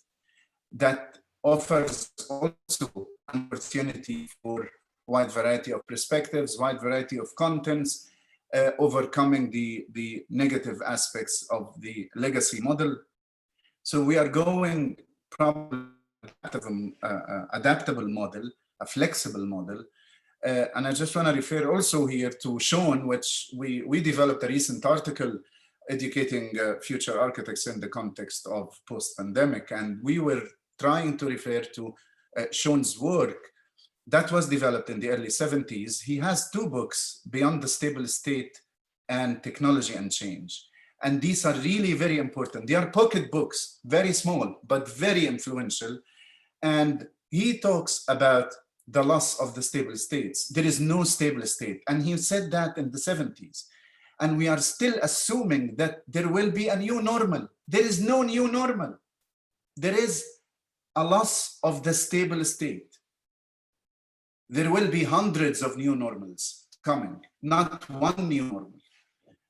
Speaker 12: that offers also an opportunity for wide variety of perspectives, wide variety of contents, overcoming the negative aspects of the legacy model. So we are going probably adaptable model, a flexible model. And I just want to refer also here to Sean, which we developed a recent article educating future architects in the context of post-pandemic. And we were trying to refer to Sean's work that was developed in the early 70s. He has 2 books, Beyond the Stable State and Technology and Change. And these are really very important. They are pocket books, very small, but very influential. And he talks about the loss of the stable states. There is no stable state. And he said that in the 70s. And we are still assuming that there will be a new normal. There is no new normal. There is a loss of the stable state. There will be hundreds of new normals coming, not one new normal.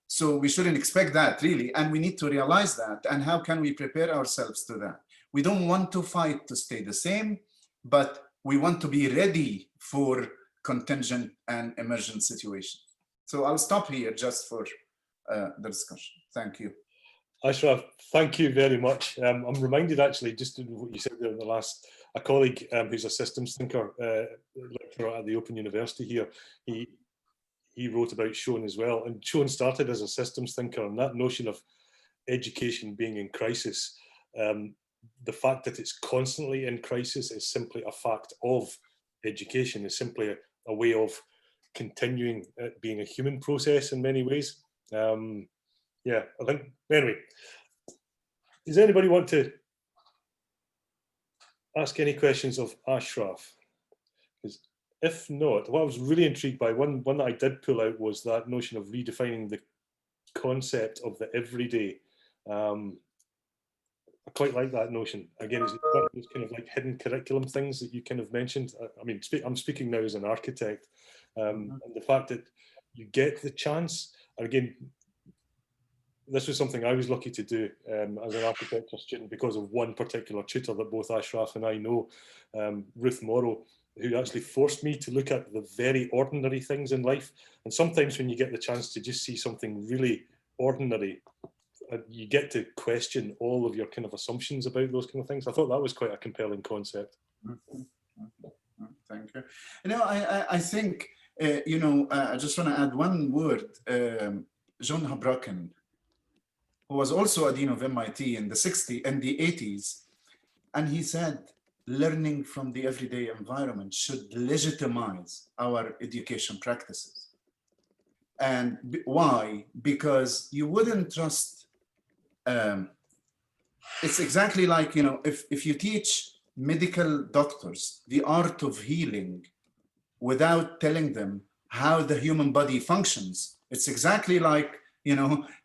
Speaker 12: So we shouldn't expect that, really. And we need to realize that. And how can we prepare ourselves to that? We don't want to fight to stay the same, but we want to be ready for contingent and emergent situations. So I'll stop here just for the discussion. Thank you.
Speaker 1: Ashraf, thank you very much. I'm reminded actually, just what you said there in the last, a colleague who's a systems thinker, lecturer at the Open University here, he wrote about Sean as well. And Sean started as a systems thinker, and that notion of education being in crisis, the fact that it's constantly in crisis is simply a fact of education, is simply a way of continuing it being a human process in many ways. Yeah, I think, anyway, does anybody want to ask any questions of Ashraf? Because if not, what I was really intrigued by, one that I did pull out was that notion of redefining the concept of the everyday. I quite like that notion. Again, it's one of those kind of like hidden curriculum things that you kind of mentioned. I mean, I'm speaking now as an architect, and the fact that you get the chance, and again, this was something I was lucky to do as an architecture student because of one particular tutor that both Ashraf and I know, Ruth Morrow, who actually forced me to look at the very ordinary things in life. And sometimes when you get the chance to just see something really ordinary, you get to question all of your kind of assumptions about those kind of things. I thought that was quite a compelling concept.
Speaker 12: Thank you. You know, I think, I just want to add one word. John Houbraken, who was also a dean of MIT in the 80s, and he said, learning from the everyday environment should legitimize our education practices. And why? Because you wouldn't trust, it's exactly like, if you teach medical doctors the art of healing without telling them how the human body functions, it's exactly like,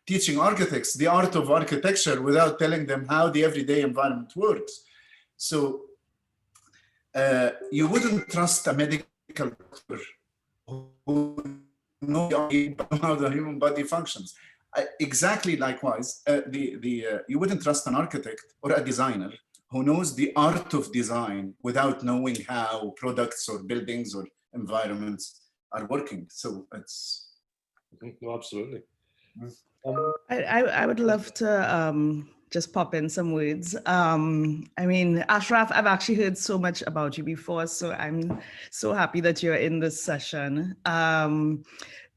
Speaker 12: teaching architects the art of architecture without telling them how the everyday environment works. So you wouldn't trust a medical doctor who knows how the human body functions. Exactly likewise, you wouldn't trust an architect or a designer who knows the art of design without knowing how products or buildings or environments are working. So it's...
Speaker 1: No, absolutely.
Speaker 5: I would love to just pop in some words. I mean, Ashraf, I've actually heard so much about you before, so I'm so happy that you're in this session.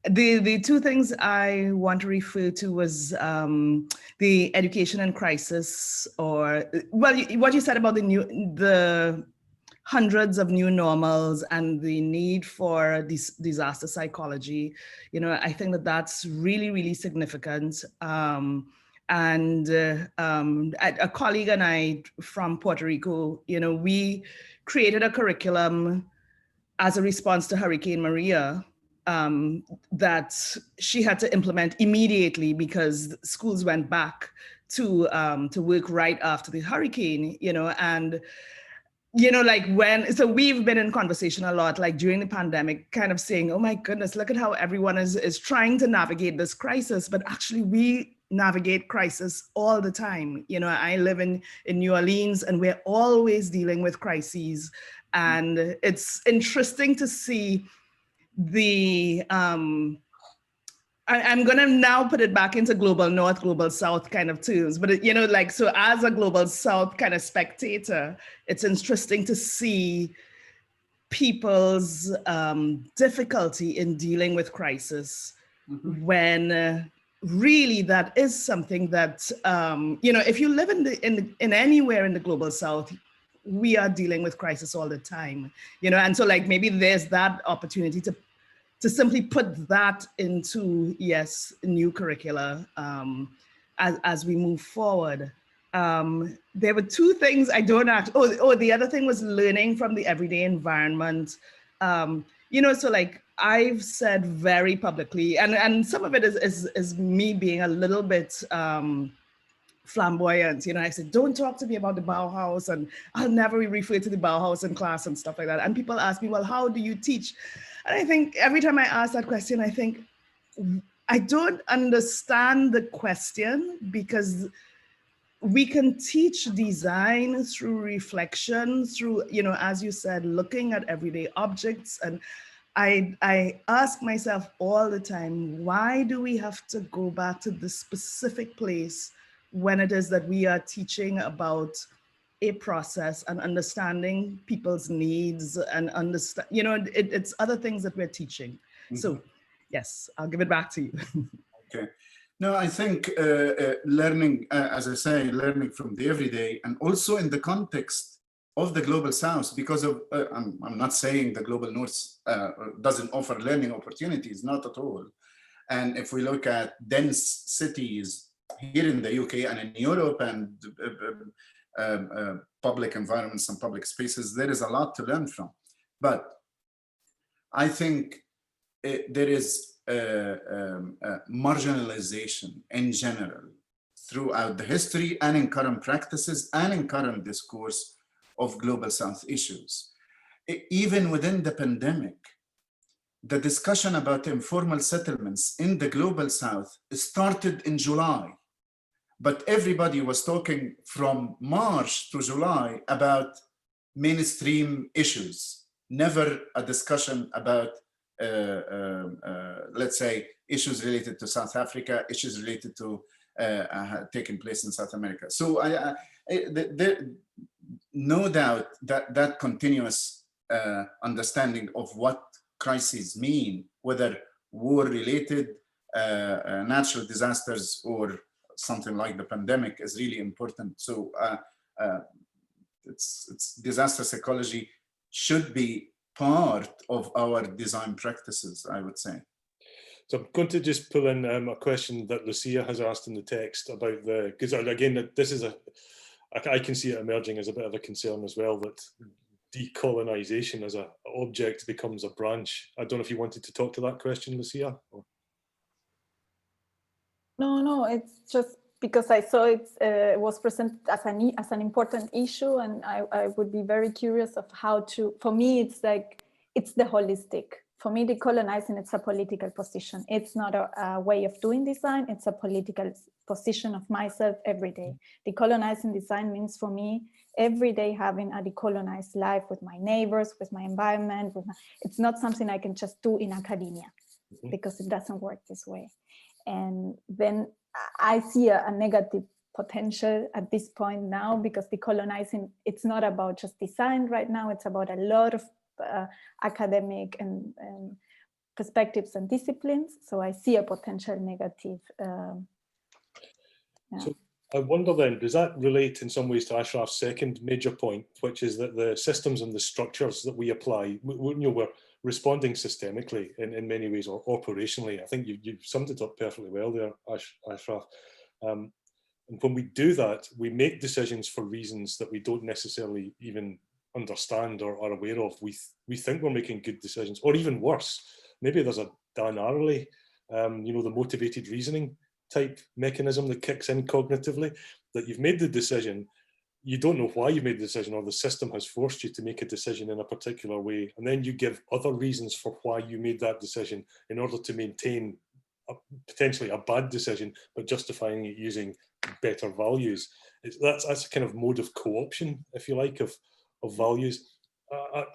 Speaker 5: The two things I want to refer to was the education in crisis, or well, what you said about the hundreds of new normals and the need for disaster psychology. You know, I think that that's really, really significant. And a colleague and I from Puerto Rico, you know, we created a curriculum as a response to Hurricane Maria that she had to implement immediately because schools went back to work right after the hurricane, you know, and you know, like so we've been in conversation a lot, like during the pandemic, kind of saying, oh my goodness, look at how everyone is trying to navigate this crisis, but actually we navigate crisis all the time. You know, I live in New Orleans and we're always dealing with crises. And it's interesting to see the, I'm going to now put it back into global North, global South kind of terms, but you know, like, so as a global South kind of spectator, it's interesting to see people's difficulty in dealing with crisis when really that is something that, you know, if you live in anywhere in the global South, we are dealing with crisis all the time, you know, and so like maybe there's that opportunity to simply put that into, yes, new curricula as we move forward. There were two things I don't the other thing was learning from the everyday environment. You know, so like I've said very publicly, and some of it is me being a little bit flamboyant, you know, I said, don't talk to me about the Bauhaus, and I'll never refer to the Bauhaus in class and stuff like that. And people ask me, well, how do you teach? And I think every time I ask that question, I think, I don't understand the question, because we can teach design through reflection, through, you know, as you said, looking at everyday objects. And I ask myself all the time, why do we have to go back to this specific place when it is that we are teaching about a process and understanding people's needs and understand, you know, it's other things that we're teaching. So yes, I'll give it back to you.
Speaker 12: Okay. No, I think learning, as I say, learning from the everyday, and also in the context of the global South, because of, I'm not saying the global North doesn't offer learning opportunities, not at all. And if we look at dense cities here in the UK and in Europe and public environments and public spaces, there is a lot to learn from. But I think there is marginalization in general throughout the history and in current practices and in current discourse of global South issues. Even within the pandemic, the discussion about informal settlements in the global South started in July, but everybody was talking from March to July about mainstream issues, never a discussion about let's say, issues related to South Africa, issues related to taking place in South America. So no doubt that that continuous understanding of what crises mean, whether war-related, natural disasters, or something like the pandemic, is really important. So it's disaster psychology should be part of our design practices, I would say.
Speaker 1: So I'm going to just pull in a question that Lucia has asked in the text about because again, this is I can see it emerging as a bit of a concern as well, that decolonization as an object becomes a branch. I don't know if you wanted to talk to that question, Lucia? Or...
Speaker 6: No, it's just because I saw it was presented as an important issue, and I would be very curious of how to, for me, it's like, it's the holistic for me, decolonizing, it's a political position. It's not a way of doing design. It's a political position of myself every day. Decolonizing design means for me, every day having a decolonized life with my neighbors, with my environment. It's not something I can just do in academia because it doesn't work this way. And then I see a negative potential at this point now, because decolonizing, it's not about just design right now. It's about a lot of academic and perspectives and disciplines. So I see a potential negative.
Speaker 1: So I wonder then, does that relate in some ways to Ashraf's second major point, which is that the systems and the structures that we apply, we're responding systemically in many ways, or operationally. I think you've summed it up perfectly well there, Ashraf. And when we do that, we make decisions for reasons that we don't necessarily even understand or are aware of. We think we're making good decisions, or even worse, maybe there's a Dan Ariely, the motivated reasoning type mechanism that kicks in cognitively, that you've made the decision, you don't know why you made the decision, or the system has forced you to make a decision in a particular way, and then you give other reasons for why you made that decision in order to maintain potentially a bad decision, but justifying it using better values. That's a kind of mode of co-option, if you like, of values.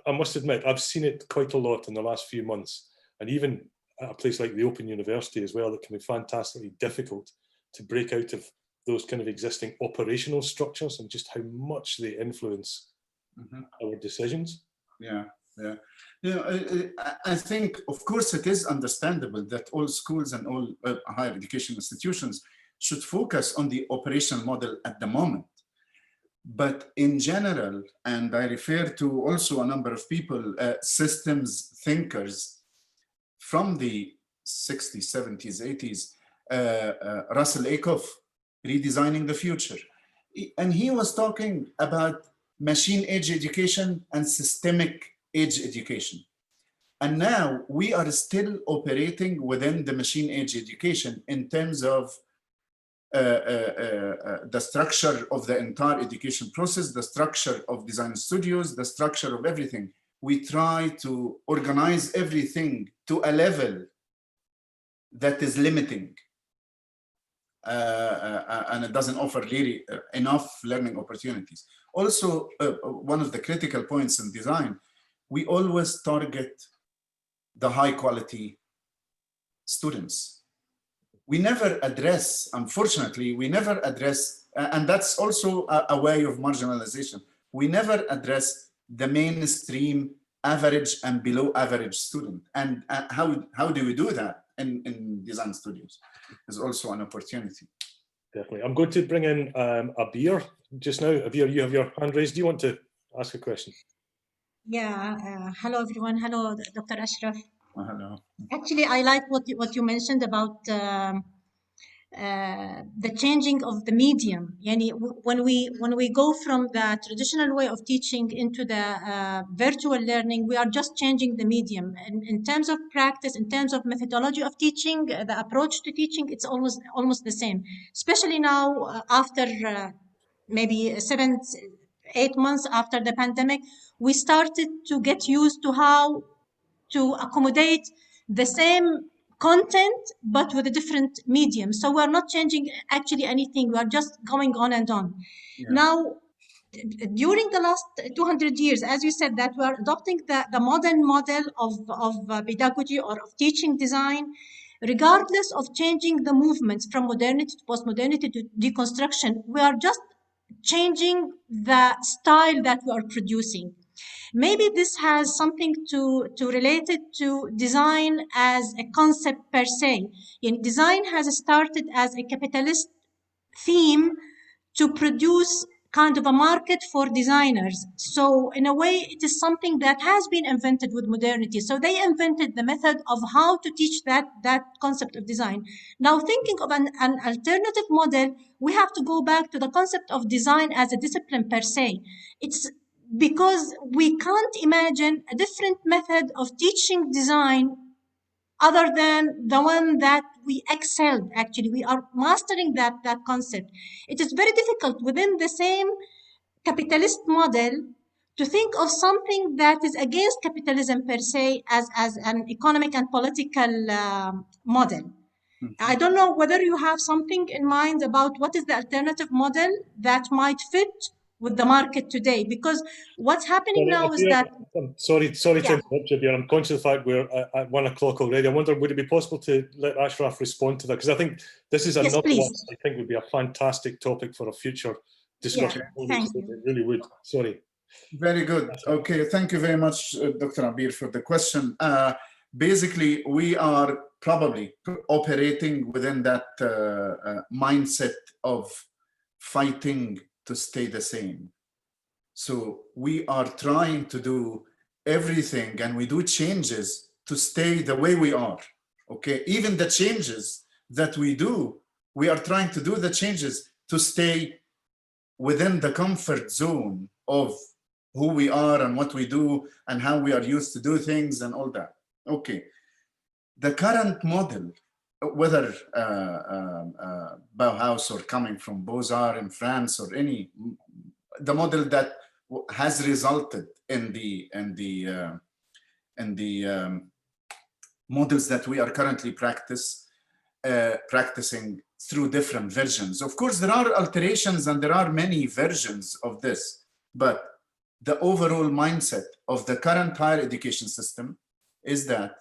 Speaker 1: I must admit, I've seen it quite a lot in the last few months, and even at a place like the Open University as well, that can be fantastically difficult to break out of those kind of existing operational structures and just how much they influence our decisions.
Speaker 12: Yeah. I think, of course, it is understandable that all schools and all higher education institutions should focus on the operational model at the moment. But in general, and I refer to also a number of people, systems thinkers from the 60s, 70s, 80s, Russell Acuff, Redesigning the Future. And he was talking about machine age education and systemic age education. And now we are still operating within the machine age education in terms of the structure of the entire education process, the structure of design studios, the structure of everything. We try to organize everything to a level that is limiting. And it doesn't offer really enough learning opportunities. Also, one of the critical points in design, we always target the high quality students. We never address, unfortunately, we never address, and that's also a way of marginalization. We never address the mainstream average and below average student. And how do we do that in design studios? Is also an opportunity.
Speaker 1: Definitely. I'm going to bring in Abir just now. Abir, you have your hand raised. Do you want to ask a question?
Speaker 13: Yeah. Hello, everyone. Hello, Dr. Ashraf.
Speaker 12: Hello.
Speaker 13: Actually, I like what you mentioned about the changing of the medium. Yani, when we go from the traditional way of teaching into the virtual learning, we are just changing the medium. And in terms of practice, in terms of methodology of teaching, the approach to teaching, it's almost the same. Especially now, after maybe 7-8 months after the pandemic, we started to get used to how to accommodate the same content, but with a different medium. So we're not changing actually anything. We are just going on and on. Yeah. Now, during the last 200 years, as you said, that we are adopting the modern model of pedagogy or of teaching design, regardless of changing the movements from modernity to postmodernity to deconstruction, we are just changing the style that we are producing. Maybe this has something to relate it to design as a concept per se. And design has started as a capitalist theme to produce kind of a market for designers. So in a way, it is something that has been invented with modernity. So they invented the method of how to teach that concept of design. Now, thinking of an alternative model, we have to go back to the concept of design as a discipline per se. It's because we can't imagine a different method of teaching design other than the one that we excelled. Actually, we are mastering that concept. It is very difficult within the same capitalist model to think of something that is against capitalism per se as an economic and political model. I don't know whether you have something in mind about what is the alternative model that might fit with the market today, because what's happening now is that...
Speaker 1: I'm sorry to interrupt you here. I'm conscious of the fact we're at 1 o'clock already. I wonder, would it be possible to let Ashraf respond to that? Because I think this is another one I think would be a fantastic topic for a future discussion.
Speaker 13: Yeah, thank you.
Speaker 1: It really would. Sorry.
Speaker 12: Very good. Okay, thank you very much, Dr. Abir, for the question. Basically, we are probably operating within that mindset of fighting to stay the same. So we are trying to do everything, and we do changes to stay the way we are. Okay, even the changes that we do, we are trying to do the changes to stay within the comfort zone of who we are and what we do and how we are used to do things and all that. Okay, the current model, whether Bauhaus or coming from Beaux-Arts in France or any, the model that has resulted in the models that we are currently practicing through different versions. Of course, there are alterations and there are many versions of this, but the overall mindset of the current higher education system is that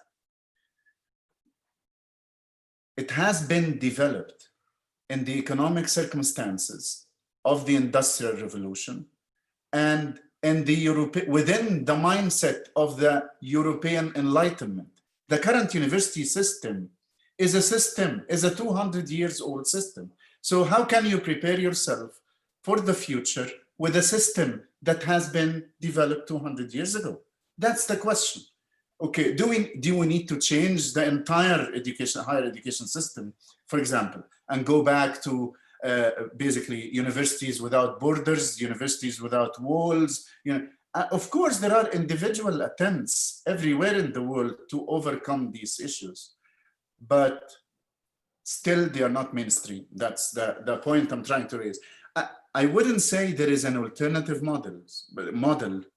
Speaker 12: it has been developed in the economic circumstances of the Industrial Revolution and in the within the mindset of the European Enlightenment. The current university system is a 200 years old system. So how can you prepare yourself for the future with a system that has been developed 200 years ago? That's the question. Okay, do we need to change the entire higher education system, for example, and go back to basically universities without borders, universities without walls? You know, of course, there are individual attempts everywhere in the world to overcome these issues, but still they are not mainstream. That's the point I'm trying to raise. I wouldn't say there is an alternative model,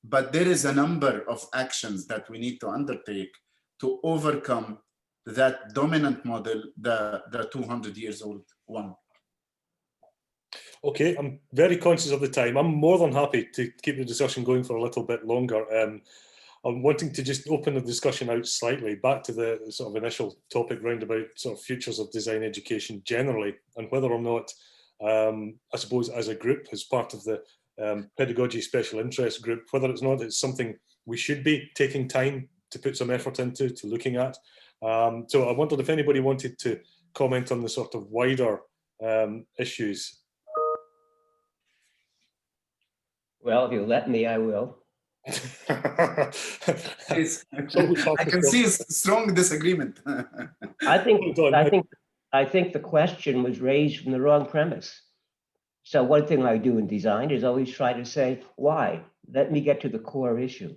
Speaker 12: but there is a number of actions that we need to undertake to overcome that dominant model, the 200 years old one.
Speaker 1: Okay, I'm very conscious of the time. I'm more than happy to keep the discussion going for a little bit longer. I'm wanting to just open the discussion out slightly back to the sort of initial topic round about sort of futures of design education generally, and whether or not, I suppose as a group, as part of the pedagogy special interest group, whether it's something we should be taking time to put some effort into, to looking at. So I wondered if anybody wanted to comment on the sort of wider issues.
Speaker 9: Well, if you let me, I will.
Speaker 12: I can see a strong disagreement.
Speaker 9: I think the question was raised from the wrong premise. So one thing I do in design is always try to say, why? Let me get to the core issue.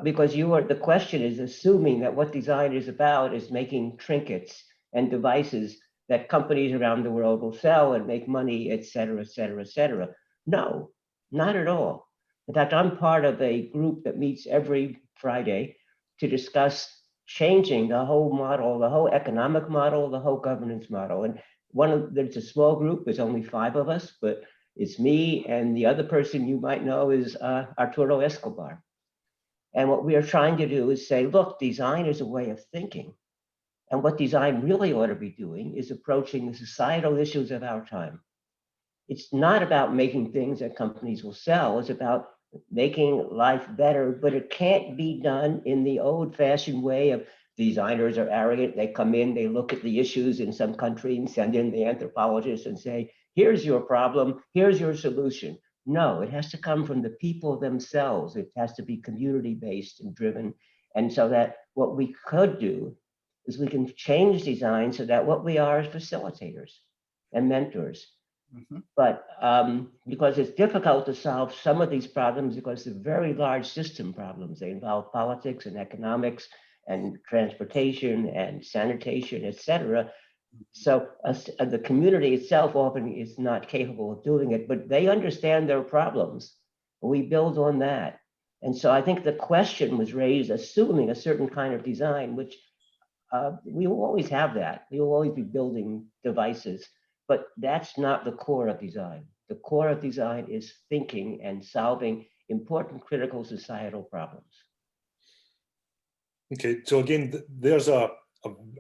Speaker 9: Because the question is assuming that what design is about is making trinkets and devices that companies around the world will sell and make money, et cetera, et cetera, et cetera. No, not at all. In fact, I'm part of a group that meets every Friday to discuss changing the whole model, the whole economic model, the whole governance model. And there's a small group, there's only 5 of us, but it's me and the other person you might know is Arturo Escobar. And what we are trying to do is say, look, design is a way of thinking. And what design really ought to be doing is approaching the societal issues of our time. It's not about making things that companies will sell, it's about making life better, but it can't be done in the old-fashioned way of designers are arrogant, they come in, they look at the issues in some country and send in the anthropologist and say, here's your problem, here's your solution. No, it has to come from the people themselves. It has to be community-based and driven. And so that what we could do is we can change design so that what we are is facilitators and mentors. Mm-hmm. But because it's difficult to solve some of these problems because they're very large system problems. They involve politics and economics and transportation and sanitation, et cetera. So the community itself often is not capable of doing it, but they understand their problems We build on that. And so I think the question was raised assuming a certain kind of design, which we will always have that. We will always be building devices, but that's not the core of design. The core of design is thinking and solving important critical societal problems.
Speaker 1: Okay, so again, there's a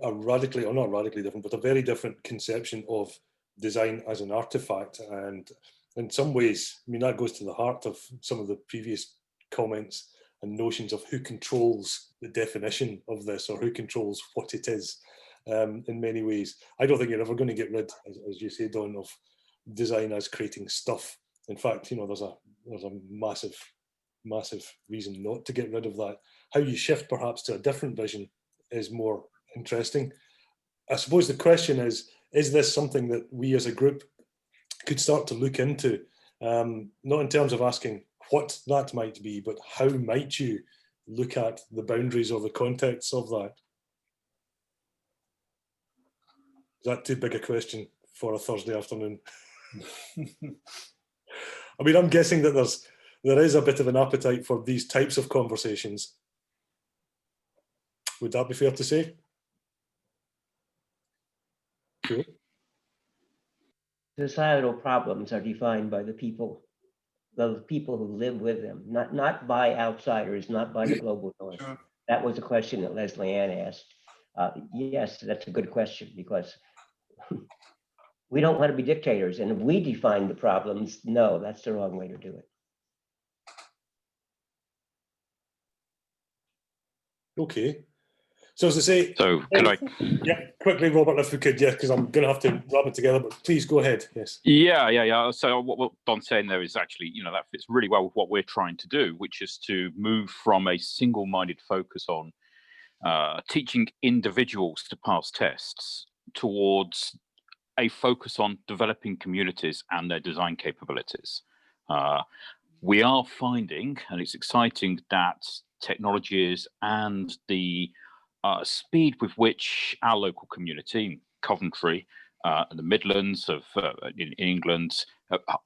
Speaker 1: radically, or not radically different, but a very different conception of design as an artifact. And in some ways, I mean, that goes to the heart of some of the previous comments and notions of who controls the definition of this, or who controls what it is. In many ways, I don't think you're ever going to get rid, as you say, Don, of design as creating stuff. In fact, you know, there's a massive reason not to get rid of that. How you shift perhaps to a different vision is more interesting. I suppose the question is this something that we as a group could start to look into, not in terms of asking what that might be, but how might you look at the boundaries or the context of that? Is that too big a question for a Thursday afternoon? I mean, I'm guessing that there is a bit of an appetite for these types of conversations. Would that be fair to say? Cool.
Speaker 9: Societal problems are defined by the people who live with them, not by outsiders, not by the global north.
Speaker 12: Sure.
Speaker 9: That was a question that Leslie Ann asked. Yes, that's a good question, because we don't want to be dictators. And if we define the problems, no, that's the wrong way to do it.
Speaker 1: Okay. So as I say,
Speaker 14: so could I?
Speaker 1: Yeah, quickly, Robert, if we could, yeah, because I'm going to have to wrap it together. But please go ahead. Yes.
Speaker 14: Yeah. So what Don's saying there is actually, you know, that fits really well with what we're trying to do, which is to move from a single-minded focus on teaching individuals to pass tests towards a focus on developing communities and their design capabilities. We are finding, and it's exciting, that technologies and the speed with which our local community, Coventry, and the Midlands of in England,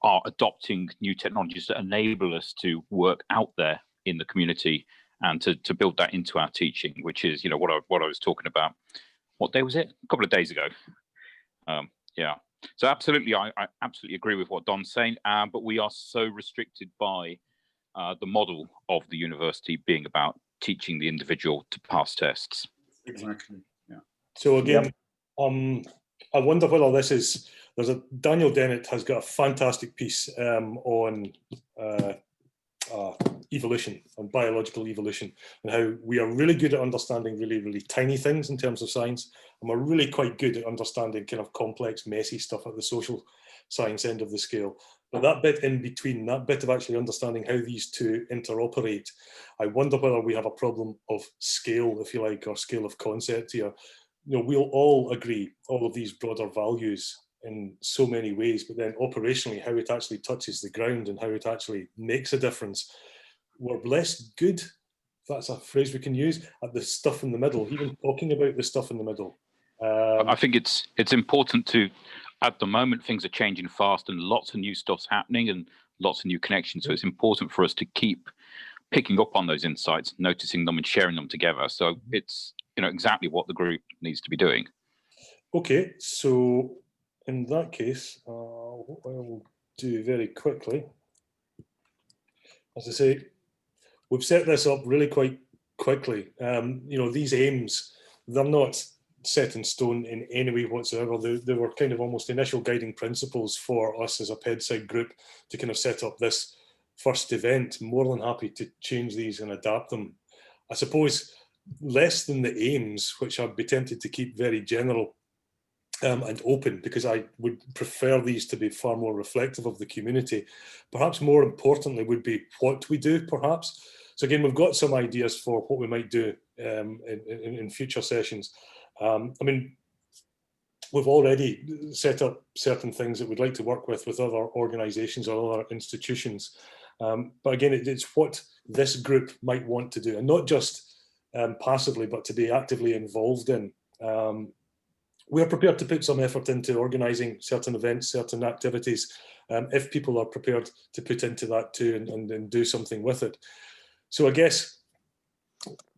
Speaker 14: are adopting new technologies that enable us to work out there in the community and to build that into our teaching, which is, you know, what I was talking about. What day was it? A couple of days ago. Yeah. So absolutely, I absolutely agree with what Don's saying, but we are so restricted by the model of the university being about teaching the individual to pass tests.
Speaker 12: Exactly. Yeah.
Speaker 1: So again, I wonder whether this is, Daniel Dennett has got a fantastic piece on evolution, on biological evolution, and how we are really good at understanding really, really tiny things in terms of science, and we're really quite good at understanding kind of complex, messy stuff at the social science end of the scale. But that bit in between, that bit of actually understanding how these two interoperate, I wonder whether we have a problem of scale, if you like, or scale of concept here. You know, we'll all agree all of these broader values in so many ways, but then operationally, how it actually touches the ground and how it actually makes a difference. We're less good, if that's a phrase we can use, at the stuff in the middle, even talking about the stuff in the middle.
Speaker 14: I think it's important to, at the moment, things are changing fast and lots of new stuff's happening and lots of new connections. So it's important for us to keep picking up on those insights, noticing them and sharing them together. So it's, you know, exactly what the group needs to be doing.
Speaker 1: Okay, so in that case, what I will do very quickly, as I say, we've set this up really quite quickly. You know, these aims, they're not set in stone in any way whatsoever. They were kind of almost initial guiding principles for us as a PedSIG group to kind of set up this first event. More than happy to change these and adapt them. I suppose less than the aims, which I'd be tempted to keep very general and open, because I would prefer these to be far more reflective of the community. Perhaps more importantly would be what we do, perhaps. So again, we've got some ideas for what we might do in future sessions. I mean, we've already set up certain things that we'd like to work with other organisations or other institutions. But again, it's what this group might want to do, and not just passively, but to be actively involved in. We're prepared to put some effort into organising certain events, certain activities, if people are prepared to put into that too and do something with it. So I guess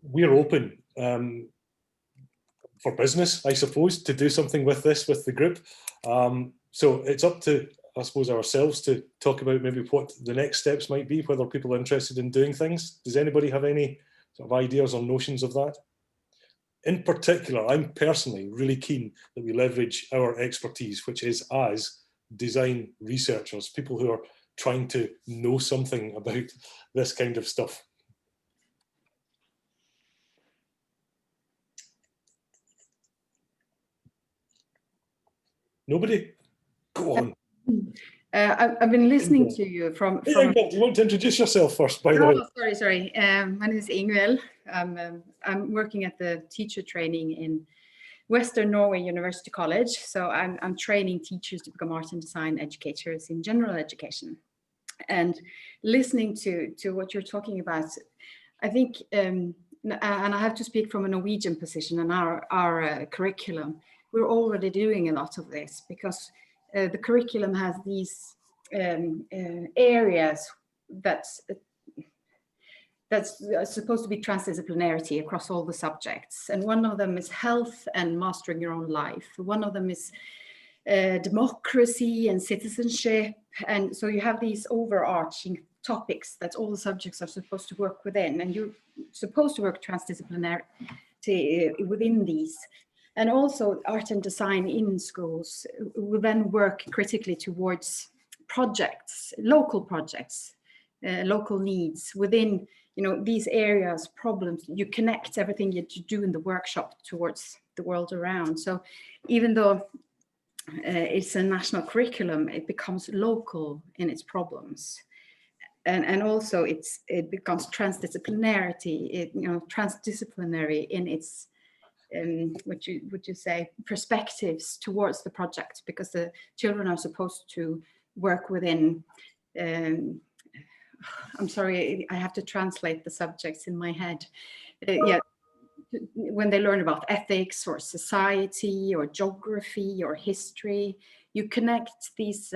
Speaker 1: we're open for business, I suppose, to do something with this, with the group. So it's up to, I suppose, ourselves to talk about maybe what the next steps might be, whether people are interested in doing things. Does anybody have any sort of ideas or notions of that? In particular, I'm personally really keen that we leverage our expertise, which is as design researchers, people who are trying to know something about this kind of stuff. Nobody? Go on.
Speaker 15: I've been listening to you from.
Speaker 1: Hey, Ingrid, you want to introduce yourself first, by the way?
Speaker 15: Sorry. My name is Ingrid. I'm working at the teacher training in Western Norway University College. So I'm training teachers to become art and design educators in general education. And listening to what you're talking about, I think, and I have to speak from a Norwegian position and our curriculum, we're already doing a lot of this because the curriculum has these areas that's supposed to be transdisciplinarity across all the subjects. And one of them is health and mastering your own life. One of them is democracy and citizenship. And so you have these overarching topics that all the subjects are supposed to work within. And you're supposed to work transdisciplinarity within these. And also art and design in schools will then work critically towards projects, local needs within, these areas, problems. You connect everything you do in the workshop towards the world around. So even though it's a national curriculum, it becomes local in its problems. And also it becomes transdisciplinarity, transdisciplinary in its would you say perspectives towards the project, because the children are supposed to work within I'm sorry, I have to translate the subjects in my head. When they learn about ethics or society or geography or history, you connect these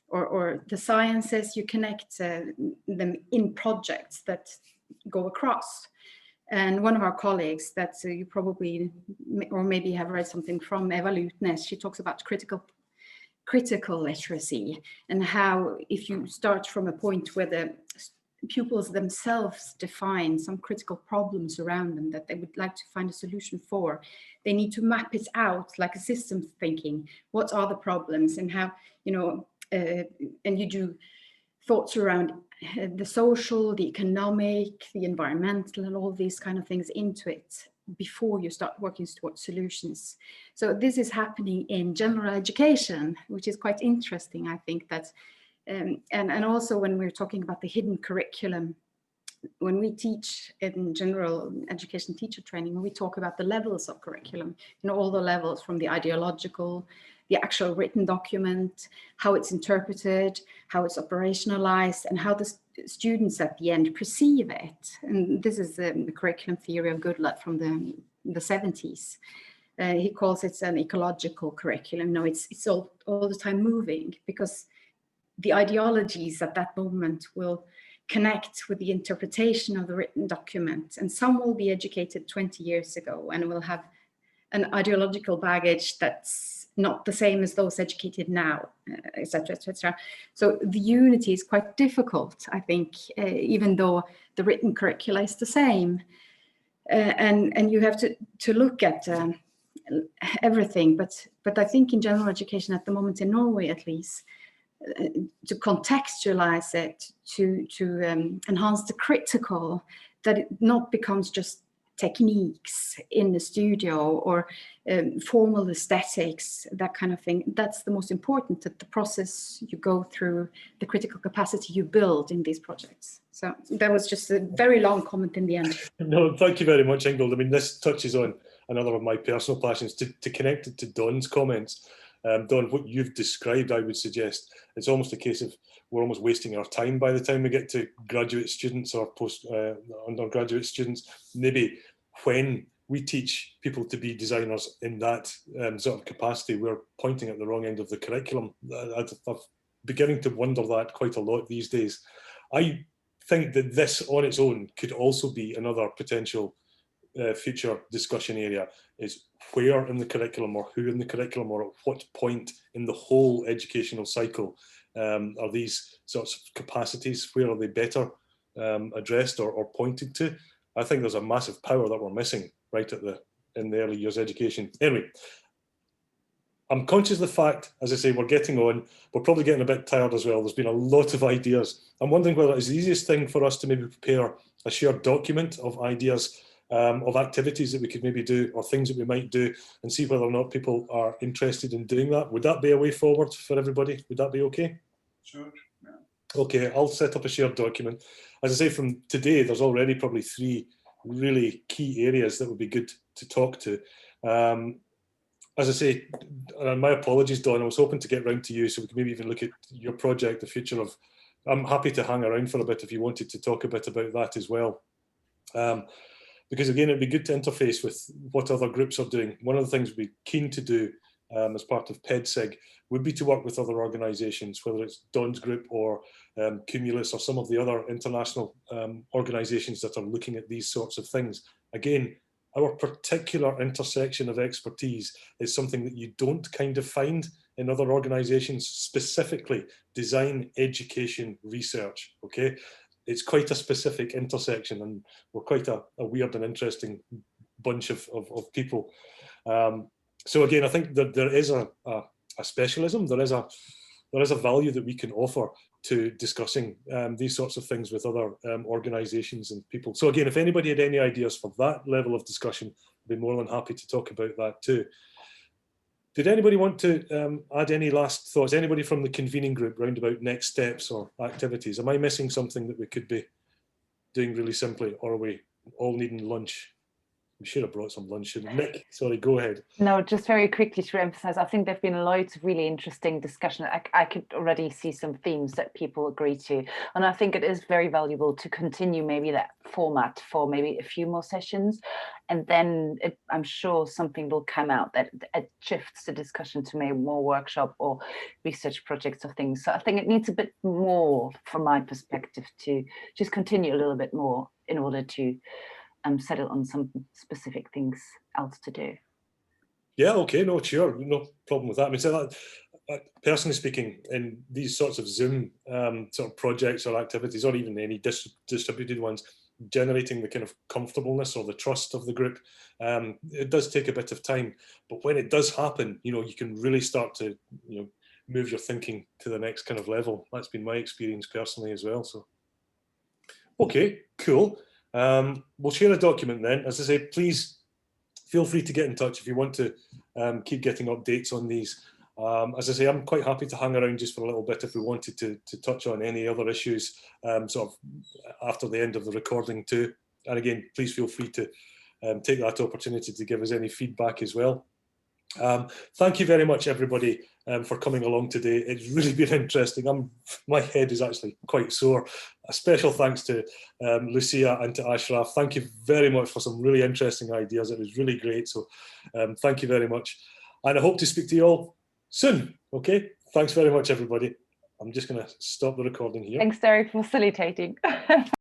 Speaker 15: or the sciences, you connect them in projects that go across. And one of our colleagues that you probably or maybe have read something from, Eva Lutnes, she talks about critical literacy and how if you start from a point where the pupils themselves define some critical problems around them that they would like to find a solution for, they need to map it out like a systems thinking. What are the problems and how, and you do thoughts around the social, the economic, the environmental, and all these kind of things into it before you start working towards solutions. So this is happening in general education, which is quite interesting, I think that, and also when we're talking about the hidden curriculum, when we teach in general education teacher training, when we talk about the levels of curriculum, all the levels from the ideological, the actual written document, how it's interpreted, how it's operationalized, and how the students at the end perceive it. And this is the curriculum theory of Goodlett from the 70s. He calls it an ecological curriculum. No, it's all the time moving, because the ideologies at that moment will connect with the interpretation of the written document. And some will be educated 20 years ago and will have an ideological baggage that's not the same as those educated now, etc., etc. So the unity is quite difficult, I think, even though the written curricula is the same. And you have to look at everything, but I think in general education at the moment in Norway, at least, to contextualize it, to enhance the critical, that it not becomes just techniques in the studio or formal aesthetics, that kind of thing. That's the most important, that the process you go through, the critical capacity you build in these projects. So that was just a very long comment in the end.
Speaker 1: No, thank you very much, Ingrid. I mean, this touches on another of my personal passions. To connect it to Don's comments, Don, what you've described, I would suggest it's almost a case of we're almost wasting our time by the time we get to graduate students or undergraduate students. Maybe when we teach people to be designers in that sort of capacity, we're pointing at the wrong end of the curriculum. I've beginning to wonder that quite a lot these days. I think that this on its own could also be another potential future discussion area, is where in the curriculum, or who in the curriculum, or at what point in the whole educational cycle are these sorts of capacities, where are they better addressed or pointed to? I think there's a massive power that we're missing right at in the early years education. Anyway, I'm conscious of the fact, as I say, we're getting on, we're probably getting a bit tired as well. There's been a lot of ideas. I'm wondering whether it's the easiest thing for us to maybe prepare a shared document of ideas, of activities that we could maybe do, or things that we might do, and see whether or not people are interested in doing that. Would that be a way forward for everybody? Would that be okay?
Speaker 12: Sure. Yeah.
Speaker 1: Okay, I'll set up a shared document. As I say, from today, there's already probably 3 really key areas that would be good to talk to. As I say, and my apologies, Dawn, I was hoping to get round to you so we could maybe even look at your project, the future of, I'm happy to hang around for a bit if you wanted to talk a bit about that as well. Because again, it'd be good to interface with what other groups are doing. One of the things we'd be keen to do as part of PedSIG would be to work with other organisations, whether it's Dawn's group or Cumulus or some of the other international organisations that are looking at these sorts of things. Again, our particular intersection of expertise is something that you don't kind of find in other organisations, specifically design, education, research, okay? It's quite a specific intersection, and we're quite a weird and interesting bunch of people. So again, I think that there is a specialism, there is a value that we can offer to discussing these sorts of things with other organisations and people. So again, if anybody had any ideas for that level of discussion, I'd be more than happy to talk about that too. Did anybody want to add any last thoughts? Anybody from the convening group round about next steps or activities? Am I missing something that we could be doing really simply, or are we all needing lunch? We should have brought some lunch. Nick, sorry, go ahead.
Speaker 3: No, just very quickly to emphasize, I think there've been loads of really interesting discussion. I could already see some themes that people agree to. And I think it is very valuable to continue maybe that format for maybe a few more sessions. And then I'm sure something will come out that shifts the discussion to maybe more workshop or research projects or things. So I think it needs a bit more, from my perspective, to just continue a little bit more in order to settle on some specific things else to do.
Speaker 1: Yeah, okay, no, sure, no problem with that. I mean, so that, personally speaking, in these sorts of Zoom sort of projects or activities, or even any distributed ones, generating the kind of comfortableness or the trust of the group, it does take a bit of time. But when it does happen, you know, you can really start to, you know, move your thinking to the next kind of level. That's been my experience personally as well. So, okay, cool. We'll share a document then. As I say, please feel free to get in touch if you want to keep getting updates on these. As I say, I'm quite happy to hang around just for a little bit if we wanted to touch on any other issues sort of after the end of the recording too. And again, please feel free to take that opportunity to give us any feedback as well. Thank you very much, everybody, for coming along today. It's really been interesting. My head is actually quite sore. A special thanks to Lucia and to Ashraf. Thank you very much for some really interesting ideas. It was really great. So thank you very much. And I hope to speak to you all soon. Okay, thanks very much, everybody. I'm just going to stop the recording here.
Speaker 3: Thanks, Derek, for facilitating.